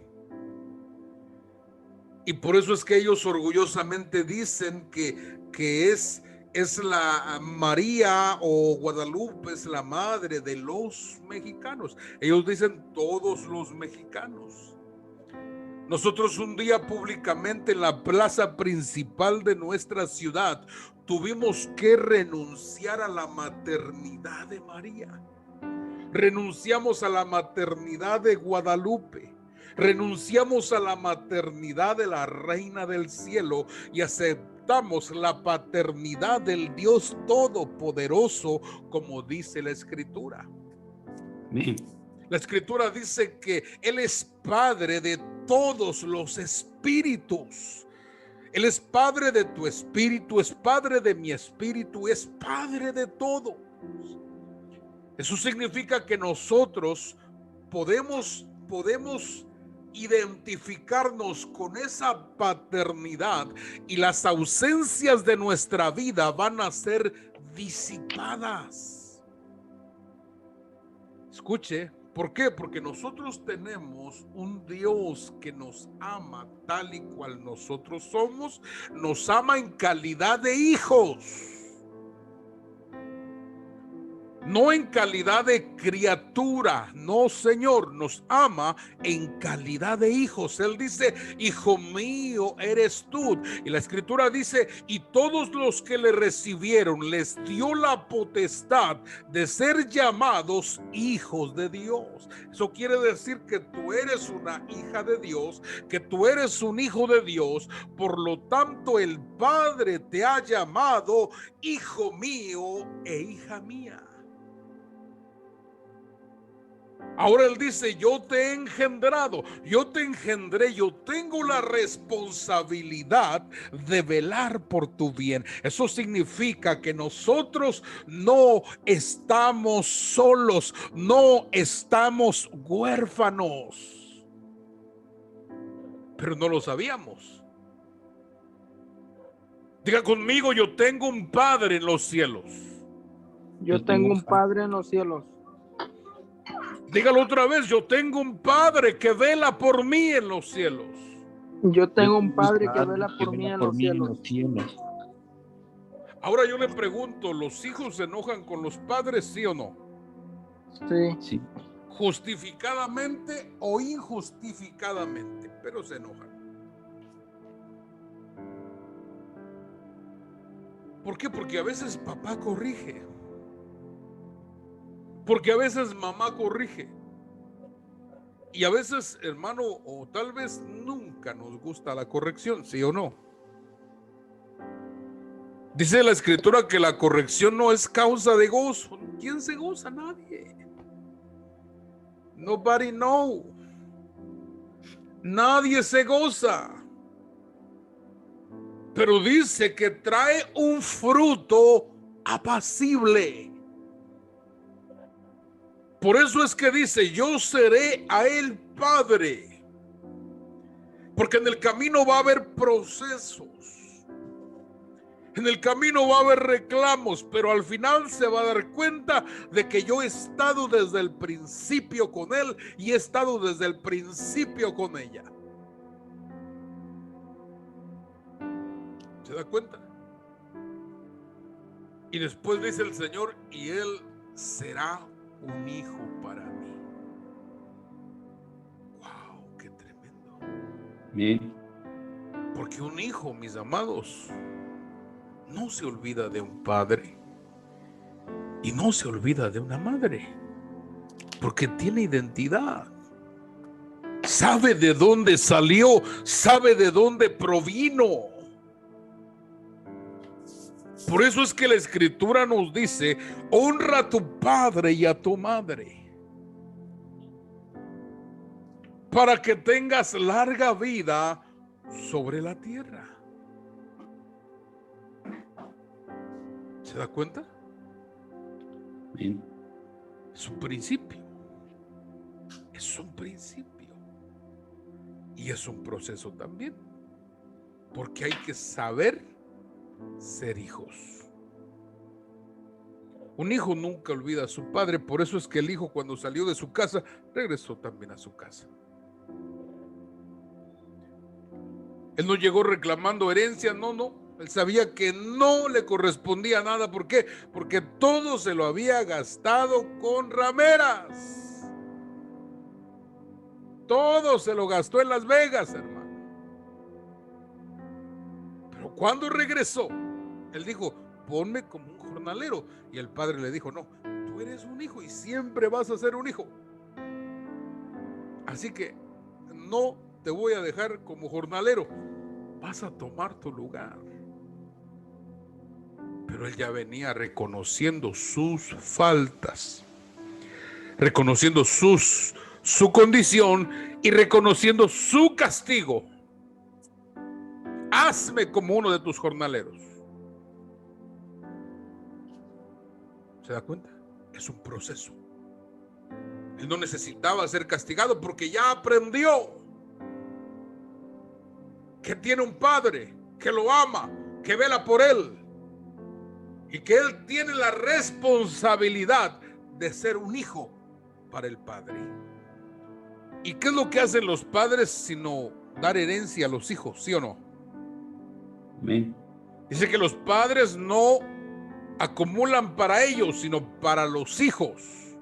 Y por eso es que ellos orgullosamente dicen que es es la María o Guadalupe es la madre de los mexicanos. Ellos dicen todos los mexicanos. Nosotros un día públicamente en la plaza principal de nuestra ciudad tuvimos que renunciar a la maternidad de María. Renunciamos a la maternidad de Guadalupe. Renunciamos a la maternidad de la Reina del Cielo y aceptamos la paternidad del Dios Todopoderoso, como dice la Escritura. Amén. La Escritura dice que Él es Padre de todos los espíritus. Él es Padre de tu espíritu, es Padre de mi espíritu, es Padre de todos. Eso significa que nosotros podemos identificarnos con esa paternidad y las ausencias de nuestra vida van a ser disipadas. Escuche, ¿por qué? Porque nosotros tenemos un Dios que nos ama tal y cual nosotros somos, nos ama en calidad de hijos. No en calidad de criatura, no, Señor, nos ama en calidad de hijos. Él dice, hijo mío eres tú. Y la Escritura dice, y todos los que le recibieron les dio la potestad de ser llamados hijos de Dios. Eso quiere decir que tú eres una hija de Dios, que tú eres un hijo de Dios. Por lo tanto, el Padre te ha llamado hijo mío e hija mía. Ahora Él dice, yo te he engendrado, yo te engendré, yo tengo la responsabilidad de velar por tu bien. Eso significa que nosotros no estamos solos, no estamos huérfanos. Pero no lo sabíamos. Diga conmigo, yo tengo un Padre en los cielos. Yo tengo un Padre en los cielos. Dígalo otra vez, yo tengo un Padre que vela por mí en los cielos. Yo tengo un Padre que vela por mí en los cielos. Ahora yo le pregunto, ¿los hijos se enojan con los padres, sí o no? Sí. Justificadamente o injustificadamente, pero se enojan. ¿Por qué? Porque a veces papá corrige. Porque a veces mamá corrige. Y a veces, hermano, o tal vez nunca nos gusta la corrección, ¿sí o no? Dice la Escritura que la corrección no es causa de gozo. ¿Quién se goza? Nadie. Nobody know. Nadie se goza. Pero dice que trae un fruto apacible. Por eso es que dice, yo seré a él padre. Porque en el camino va a haber procesos. En el camino va a haber reclamos, pero al final se va a dar cuenta de que yo he estado desde el principio con él y he estado desde el principio con ella. ¿Se da cuenta? Y después dice el Señor, y él será un hijo para mí. Wow, qué tremendo. Bien. Porque un hijo, mis amados, no se olvida de un padre y no se olvida de una madre, porque tiene identidad. Sabe de dónde salió, sabe de dónde provino. Por eso es que la Escritura nos dice, honra a tu padre y a tu madre, para que tengas larga vida sobre la tierra. ¿Se da cuenta? Bien. Es un principio. Es un principio. Y es un proceso también. Porque hay que saber ser hijos. Un hijo nunca olvida a su padre. Por eso es que el hijo, cuando salió de su casa, regresó también a su casa. Él no llegó reclamando herencia, no. Él sabía que no le correspondía nada. ¿Por qué? Porque todo se lo había gastado con rameras. Todo se lo gastó en Las Vegas, hermano. Pero cuando regresó, él dijo, ponme como un jornalero. Y el padre le dijo, no, tú eres un hijo y siempre vas a ser un hijo. Así que no te voy a dejar como jornalero. Vas a tomar tu lugar. Pero él ya venía reconociendo sus faltas, reconociendo su condición y reconociendo su castigo. Hazme como uno de tus jornaleros. ¿Se da cuenta? Es un proceso. Él no necesitaba ser castigado porque ya aprendió que tiene un padre que lo ama, que vela por él y que él tiene la responsabilidad de ser un hijo para el padre. ¿Y qué es lo que hacen los padres sino dar herencia a los hijos? ¿Sí o no? Amén. Dice que los padres no acumulan para ellos, sino para los hijos.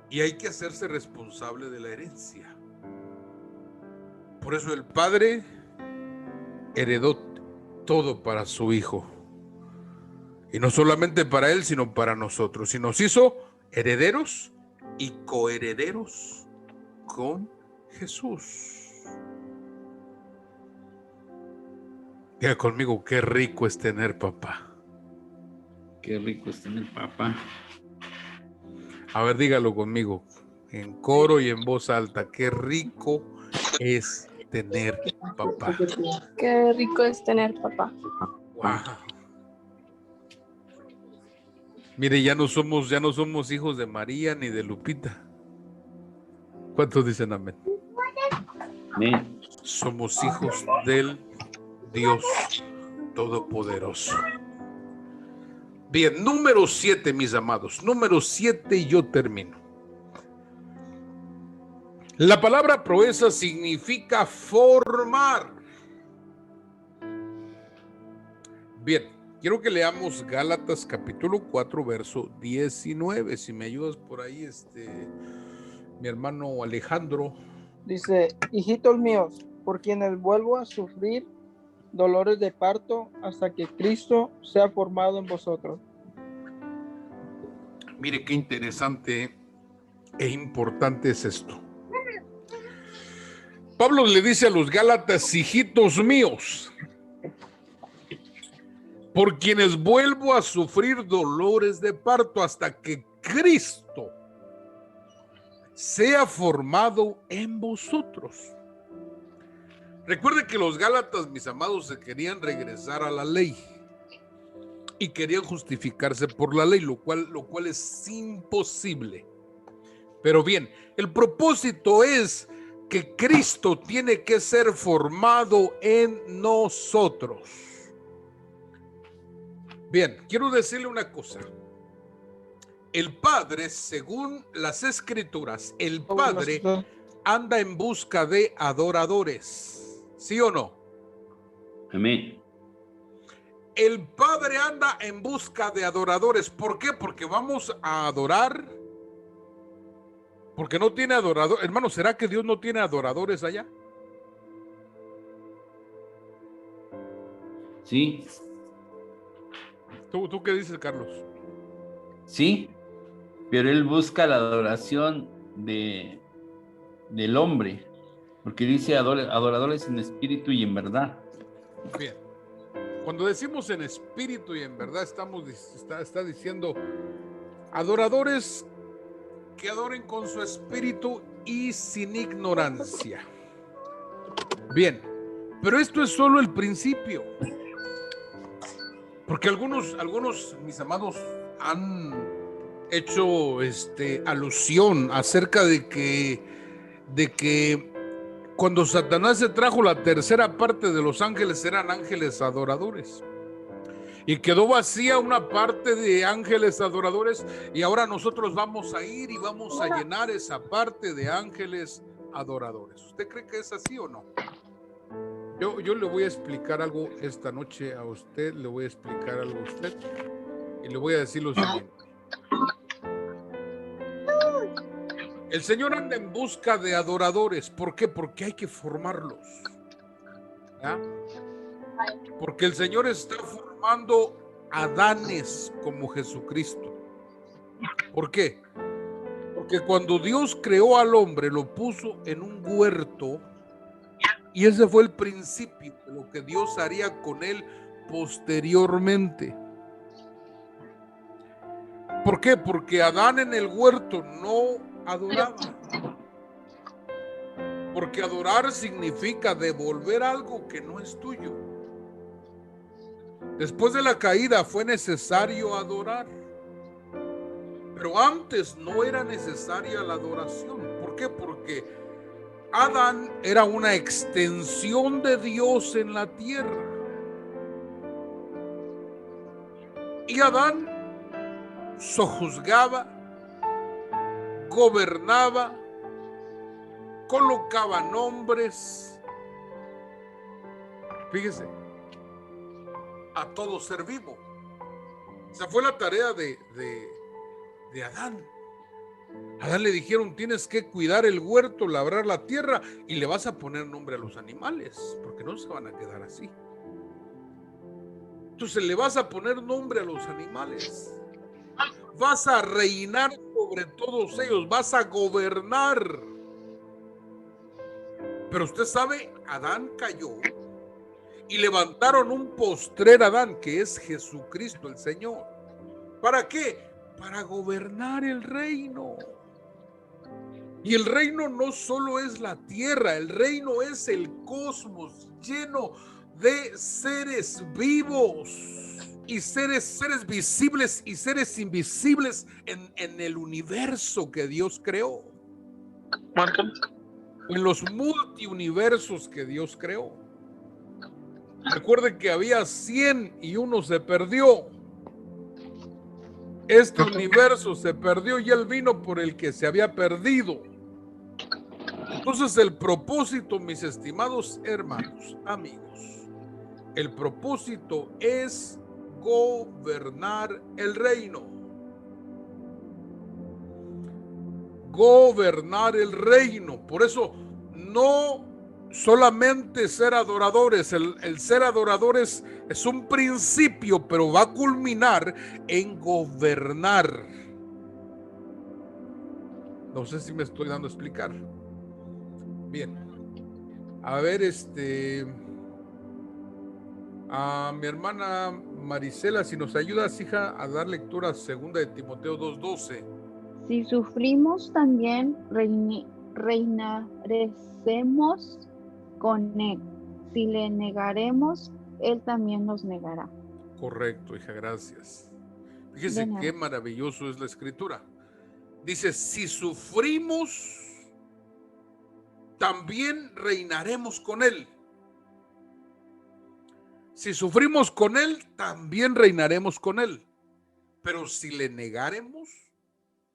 Y hay que hacerse responsable de la herencia. Por eso el padre heredó todo para su hijo. Y no solamente para él, sino para nosotros. Y nos hizo herederos y coherederos con Jesús. Diga conmigo, qué rico es tener papá. Qué rico es tener papá. A ver, dígalo conmigo, en coro y en voz alta. Qué rico es tener papá. Qué rico es tener papá. Wow. Mire, ya no somos hijos de María ni de Lupita. ¿Cuántos dicen amén? Amén. Somos hijos del Dios Todopoderoso. Bien, número 7, mis amados. Número 7 y yo termino. La palabra proeza significa formar. Bien, quiero que leamos Gálatas capítulo 4, verso 19. Si me ayudas por ahí, mi hermano Alejandro. Dice, hijitos míos, por quienes vuelvo a sufrir dolores de parto hasta que Cristo sea formado en vosotros. Mire qué interesante e importante es esto. Pablo le dice a los Gálatas, hijitos míos, por quienes vuelvo a sufrir dolores de parto hasta que Cristo sea formado en vosotros. Recuerde que los Gálatas, mis amados, se querían regresar a la ley y querían justificarse por la ley, lo cual es imposible. Pero bien, el propósito es que Cristo tiene que ser formado en nosotros. Bien, quiero decirle una cosa. El Padre, según las Escrituras, el Padre anda en busca de adoradores. ¿Sí o no? Amén. El Padre anda en busca de adoradores. ¿Por qué? Porque vamos a adorar. Porque no tiene adorador. Hermano, ¿será que Dios no tiene adoradores allá? Sí. ¿Tú qué dices, Carlos? Sí, pero él busca la adoración del hombre, porque dice adoradores en espíritu y en verdad. Bien. Cuando decimos en espíritu y en verdad, está diciendo adoradores que adoren con su espíritu y sin ignorancia. Bien, pero esto es solo el principio. Porque algunos, mis amados, han hecho alusión acerca de que cuando Satanás se trajo la tercera parte de los ángeles, eran ángeles adoradores. Y quedó vacía una parte de ángeles adoradores, y ahora nosotros vamos a ir y vamos a llenar esa parte de ángeles adoradores. ¿Usted cree que es así o no? Yo le voy a explicar algo esta noche a usted, le voy a explicar algo a usted y le voy a decir lo siguiente. El Señor anda en busca de adoradores. ¿Por qué? Porque hay que formarlos. ¿Ya? Porque el Señor está formando Adanes como Jesucristo. ¿Por qué? Porque cuando Dios creó al hombre, lo puso en un huerto. Y ese fue el principio de lo que Dios haría con él posteriormente. ¿Por qué? Porque Adán en el huerto no adoraba. Porque adorar significa devolver algo que no es tuyo. Después de la caída fue necesario adorar. Pero antes no era necesaria la adoración. ¿Por qué? Porque Adán era una extensión de Dios en la tierra. Y Adán sojuzgaba, gobernaba, colocaba nombres. Fíjese, a todo ser vivo. Esa fue la tarea de Adán. A Adán le dijeron: tienes que cuidar el huerto, labrar la tierra y le vas a poner nombre a los animales, porque no se van a quedar así. Entonces le vas a poner nombre a los animales. Vas a reinar sobre todos ellos, vas a gobernar. Pero usted sabe, Adán cayó y levantaron un postrer Adán, que es Jesucristo el Señor. ¿Para qué? Para gobernar el reino. Y el reino no solo es la tierra, el reino es el cosmos lleno de seres vivos y seres visibles y seres invisibles en el universo que Dios creó. En los multiuniversos que Dios creó. Recuerden que había 100 y uno se perdió. Este universo se perdió y él vino por el que se había perdido. Entonces el propósito, mis estimados hermanos, amigos, el propósito es gobernar el reino. Gobernar el reino. Por eso no solamente ser adoradores, el ser adoradores es un principio, pero va a culminar en gobernar. No sé si me estoy dando a explicar. Bien. A ver, a mi hermana Marisela, si nos ayudas, hija, a dar lectura a 2 de Timoteo 2:12. Si sufrimos, también reinaremos con él. Si le negaremos, él también nos negará. Correcto, hija, gracias. Fíjese qué maravilloso es la escritura. Dice: si sufrimos, también reinaremos con él. Si sufrimos con él, también reinaremos con él. Pero si le negaremos,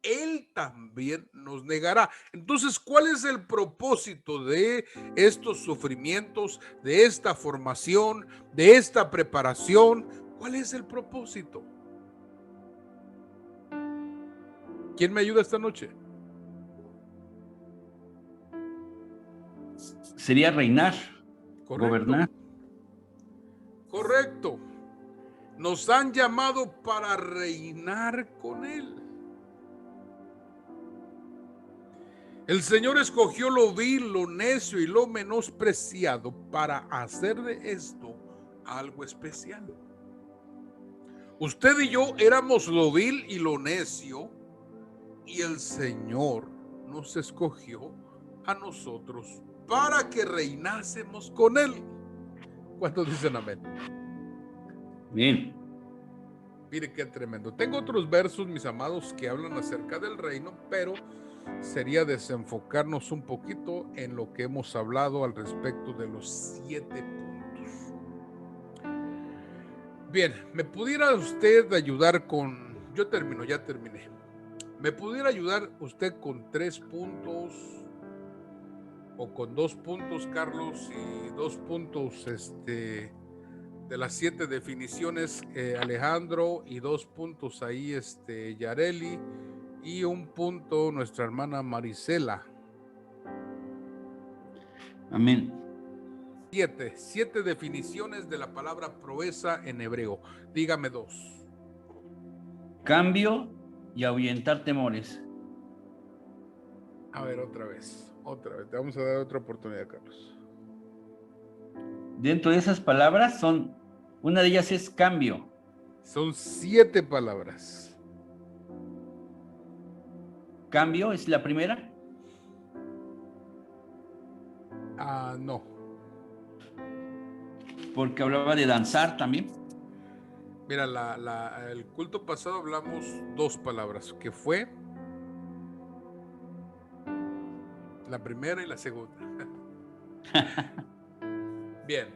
él también nos negará. Entonces, ¿cuál es el propósito de estos sufrimientos, de esta formación, de esta preparación? ¿Cuál es el propósito? ¿Quién me ayuda esta noche? Sería reinar, Correcto. gobernar. Correcto. Nos han llamado para reinar con él. El Señor escogió lo vil, lo necio y lo menospreciado para hacer de esto algo especial. Usted y yo éramos lo vil y lo necio, y el Señor nos escogió a nosotros para que reinásemos con él. ¿Cuántos dicen amén? Bien. Mire qué tremendo. Tengo otros versos, mis amados, que hablan acerca del reino, pero sería desenfocarnos un poquito en lo que hemos hablado al respecto de los 7 puntos. Bien, ¿me pudiera usted ayudar con... Yo termino, ya terminé. ¿Me pudiera ayudar usted con 3 puntos o con 2 puntos Carlos y 2 puntos de las 7 definiciones Alejandro y 2 puntos ahí Yareli y 1 punto nuestra hermana Marisela. Amén. 7 definiciones de la palabra proeza en hebreo. Dígame 2. Cambio y ahuyentar temores. A ver, otra vez. Te vamos a dar otra oportunidad, Carlos. Dentro de esas palabras una de ellas es cambio. Son 7 palabras. ¿Cambio es la primera? No. Porque hablaba de danzar también. Mira, el culto pasado hablamos 2 palabras, que fue la primera y la segunda. Bien,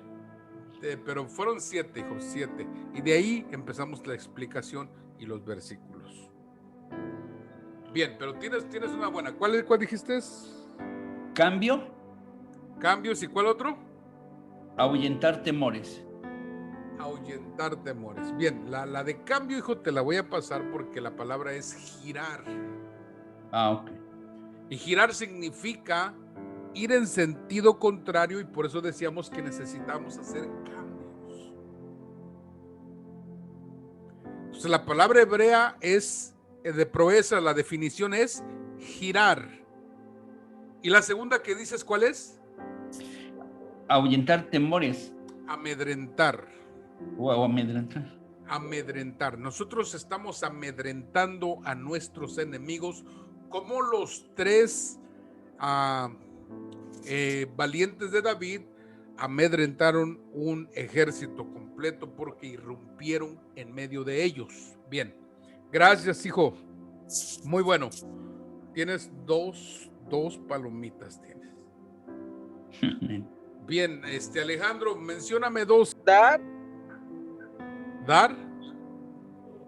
pero fueron 7, hijos, 7. Y de ahí empezamos la explicación y los versículos. Bien, pero tienes una buena. ¿Cuál dijiste? Cambio. Cambios, ¿y cuál otro? Ahuyentar temores. Ahuyentar temores. Bien, la de cambio, hijo, te la voy a pasar porque la palabra es girar. Ok. Y girar significa ir en sentido contrario y por eso decíamos que necesitamos hacer cambios. Entonces la palabra hebrea es de proeza, la definición es girar. ¿Y la segunda que dices cuál es? Ahuyentar temores. Amedrentar. O amedrentar. Amedrentar. Nosotros estamos amedrentando a nuestros enemigos como los 3 valientes de David amedrentaron un ejército completo porque irrumpieron en medio de ellos. Bien, gracias, hijo. Muy bueno. Tienes dos palomitas. Tienes. Bien, Alejandro, mencióname 2. Dar Dar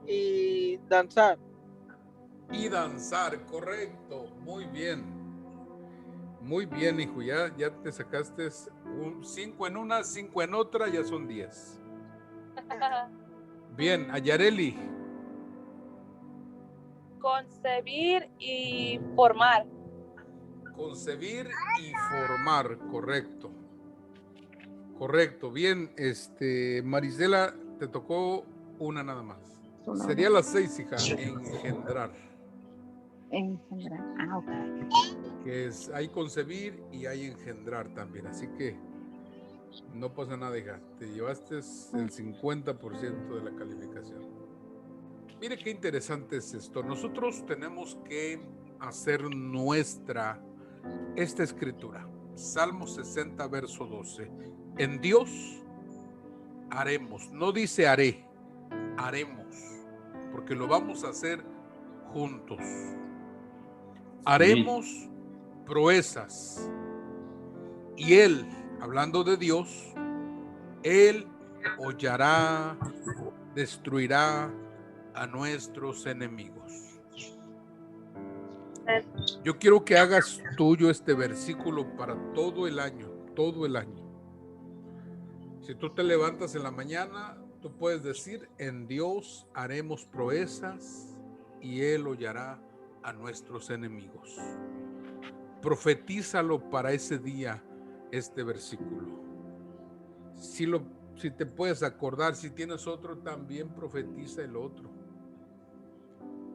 y danzar. y danzar, correcto. Muy bien. Muy bien, hijo. Ya te sacaste 5 en una, 5 en otra, ya son 10. Bien, Ayareli. Concebir y formar. Concebir y formar, correcto. Correcto, bien, Marisela, te tocó una nada más. Sería la 6, hija, engendrar. Engendrar, ok. Que hay concebir y hay engendrar también, así que no pasa nada, hija, te llevaste el 50% de la calificación. Mire qué interesante es esto. Nosotros tenemos que hacer nuestra esta escritura. Salmo 60, verso 12. En Dios haremos, no dice haré, haremos, porque lo vamos a hacer juntos. Haremos proezas. Y Él, hablando de Dios, Él hollará, destruirá a nuestros enemigos. Yo quiero que hagas tuyo este versículo para todo el año, todo el año. Si tú te levantas en la mañana, tú puedes decir, en Dios haremos proezas y Él hollará a nuestros enemigos. Profetízalo para ese día, este versículo. Si te puedes acordar, si tienes otro, también profetiza el otro.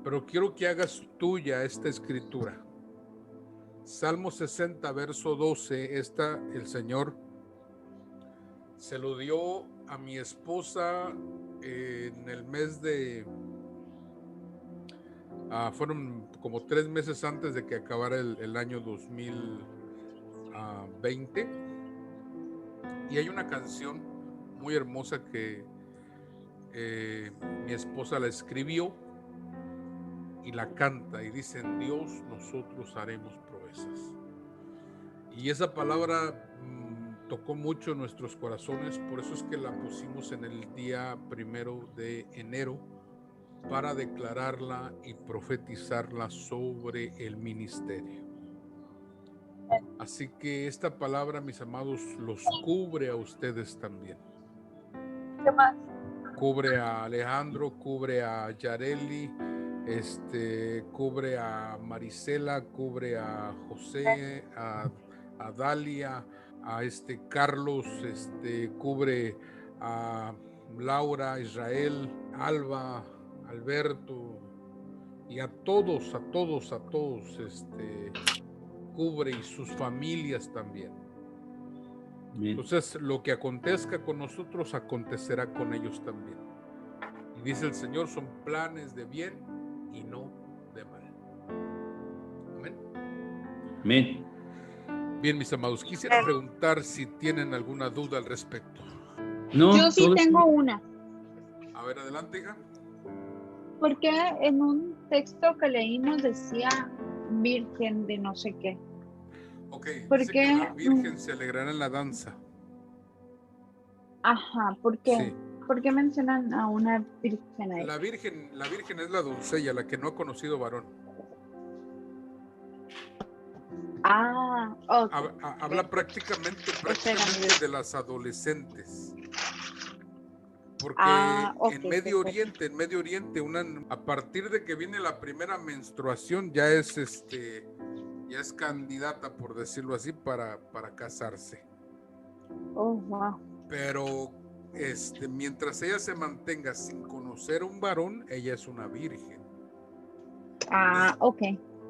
Pero quiero que hagas tuya esta escritura. Salmo 60, verso 12, el Señor se lo dio a mi esposa en el mes de... fueron como 3 meses antes de que acabara el año 2020. Y hay una canción muy hermosa que mi esposa la escribió y la canta y dice, en Dios nosotros haremos proezas. Y esa palabra tocó mucho nuestros corazones, por eso es que la pusimos en el día 1 de enero para declararla y profetizarla sobre el ministerio. Así que esta palabra, mis amados, los cubre a ustedes también. ¿Qué más? Cubre a Alejandro, cubre a Yareli, cubre a Marisela, cubre a José, a Dalia, a Carlos, cubre a Laura, Israel, Alba, Alberto, y a todos, cubre, y sus familias también. Amén. Entonces, lo que acontezca con nosotros, acontecerá con ellos también. Y dice el Señor, son planes de bien y no de mal. Amén. Amén. Bien, mis amados, quisiera preguntar si tienen alguna duda al respecto. No, Yo sí todo- tengo una. A ver, adelante, hija. Porque en un texto que leímos decía virgen de no sé qué. Ok, ¿Por dice qué? que la Virgen se alegrará en la danza. Ajá, ¿por qué? Sí. ¿Por qué mencionan a una virgen ahí? La Virgen es la doncella, la que no ha conocido varón. Ah, ok. Habla prácticamente de las adolescentes. Porque ok, en Medio perfecto. Oriente, a partir de que viene la primera menstruación, ya es candidata, por decirlo así, para casarse. Oh, wow. Pero mientras ella se mantenga sin conocer a un varón, ella es una virgen. Ah, ok.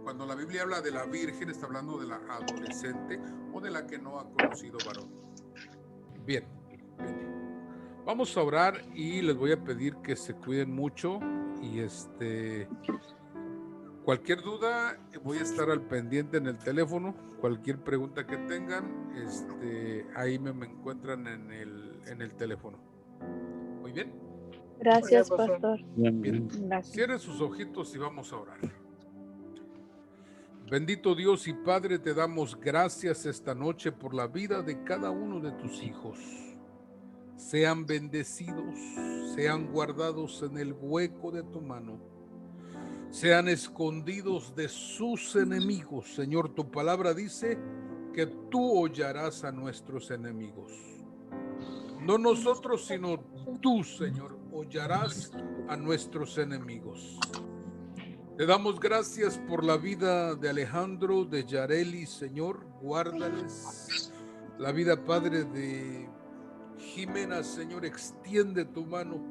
Cuando la Biblia habla de la virgen, está hablando de la adolescente o de la que no ha conocido varón. Bien. Vamos a orar y les voy a pedir que se cuiden mucho, y cualquier duda voy a estar al pendiente en el teléfono. Cualquier pregunta que tengan, ahí me encuentran en el teléfono. Muy bien. Gracias, Muy bien, pastor. Bien. Gracias. Cierre sus ojitos y vamos a orar. Bendito Dios y Padre, te damos gracias esta noche por la vida de cada uno de tus hijos. Sean bendecidos, sean guardados en el hueco de tu mano, sean escondidos de sus enemigos. Señor, tu palabra dice que tú hollarás a nuestros enemigos. No nosotros, sino tú, Señor, hollarás a nuestros enemigos. Te damos gracias por la vida de Alejandro, de Yareli, Señor, guárdales. La vida, Padre, de Jimena, Señor, extiende tu mano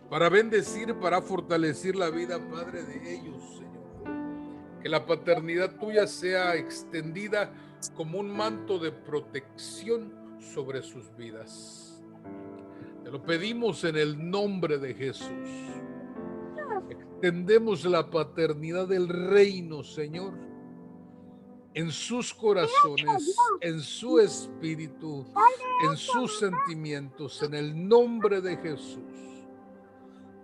para bendecir, para fortalecer la vida, Padre, de ellos, Señor. Que la paternidad tuya sea extendida como un manto de protección sobre sus vidas. Te lo pedimos en el nombre de Jesús. Extendemos la paternidad del reino, Señor, en sus corazones, en su espíritu, en sus sentimientos, en el nombre de Jesús.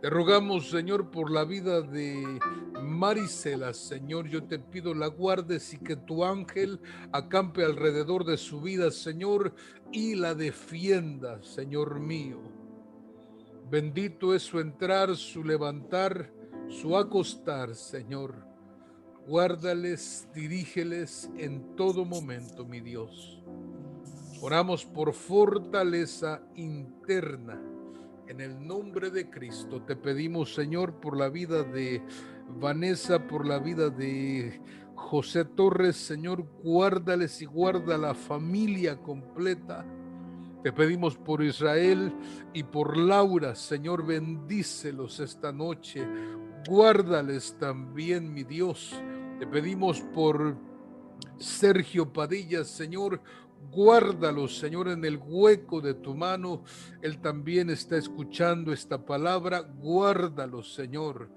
Te rogamos, Señor, por la vida de Marisela, Señor. Yo te pido la guardes y que tu ángel acampe alrededor de su vida, Señor, y la defienda, Señor mío. Bendito es su entrar, su levantar, su acostar, Señor. Guárdales, dirígeles en todo momento, mi Dios. Oramos por fortaleza interna. En el nombre de Cristo te pedimos, Señor, por la vida de Vanessa, por la vida de José Torres, Señor, guárdales y guarda la familia completa. Te pedimos por Israel y por Laura, Señor, bendícelos esta noche. Guárdales también, mi Dios. Te pedimos por Sergio Padilla, Señor, guárdalos, Señor, en el hueco de tu mano. Él también está escuchando esta palabra. Guárdalos, Señor.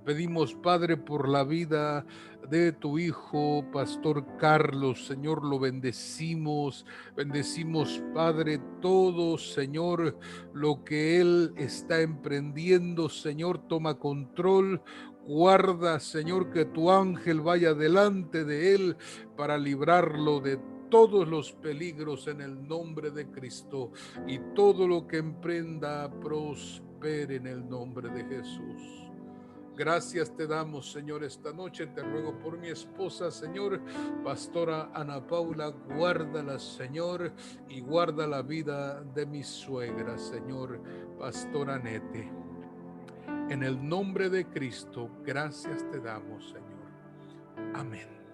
Pedimos, Padre, por la vida de tu hijo, Pastor Carlos, Señor, lo bendecimos. Bendecimos, Padre, todo, Señor, lo que él está emprendiendo, Señor, toma control. Guarda, Señor, que tu ángel vaya delante de él para librarlo de todos los peligros en el nombre de Cristo, y todo lo que emprenda prospere en el nombre de Jesús. Gracias te damos, Señor, esta noche. Te ruego por mi esposa, Señor, Pastora Ana Paula, guárdala, Señor, y guarda la vida de mi suegra, Señor, Pastora Nete. En el nombre de Cristo, gracias te damos, Señor. Amén.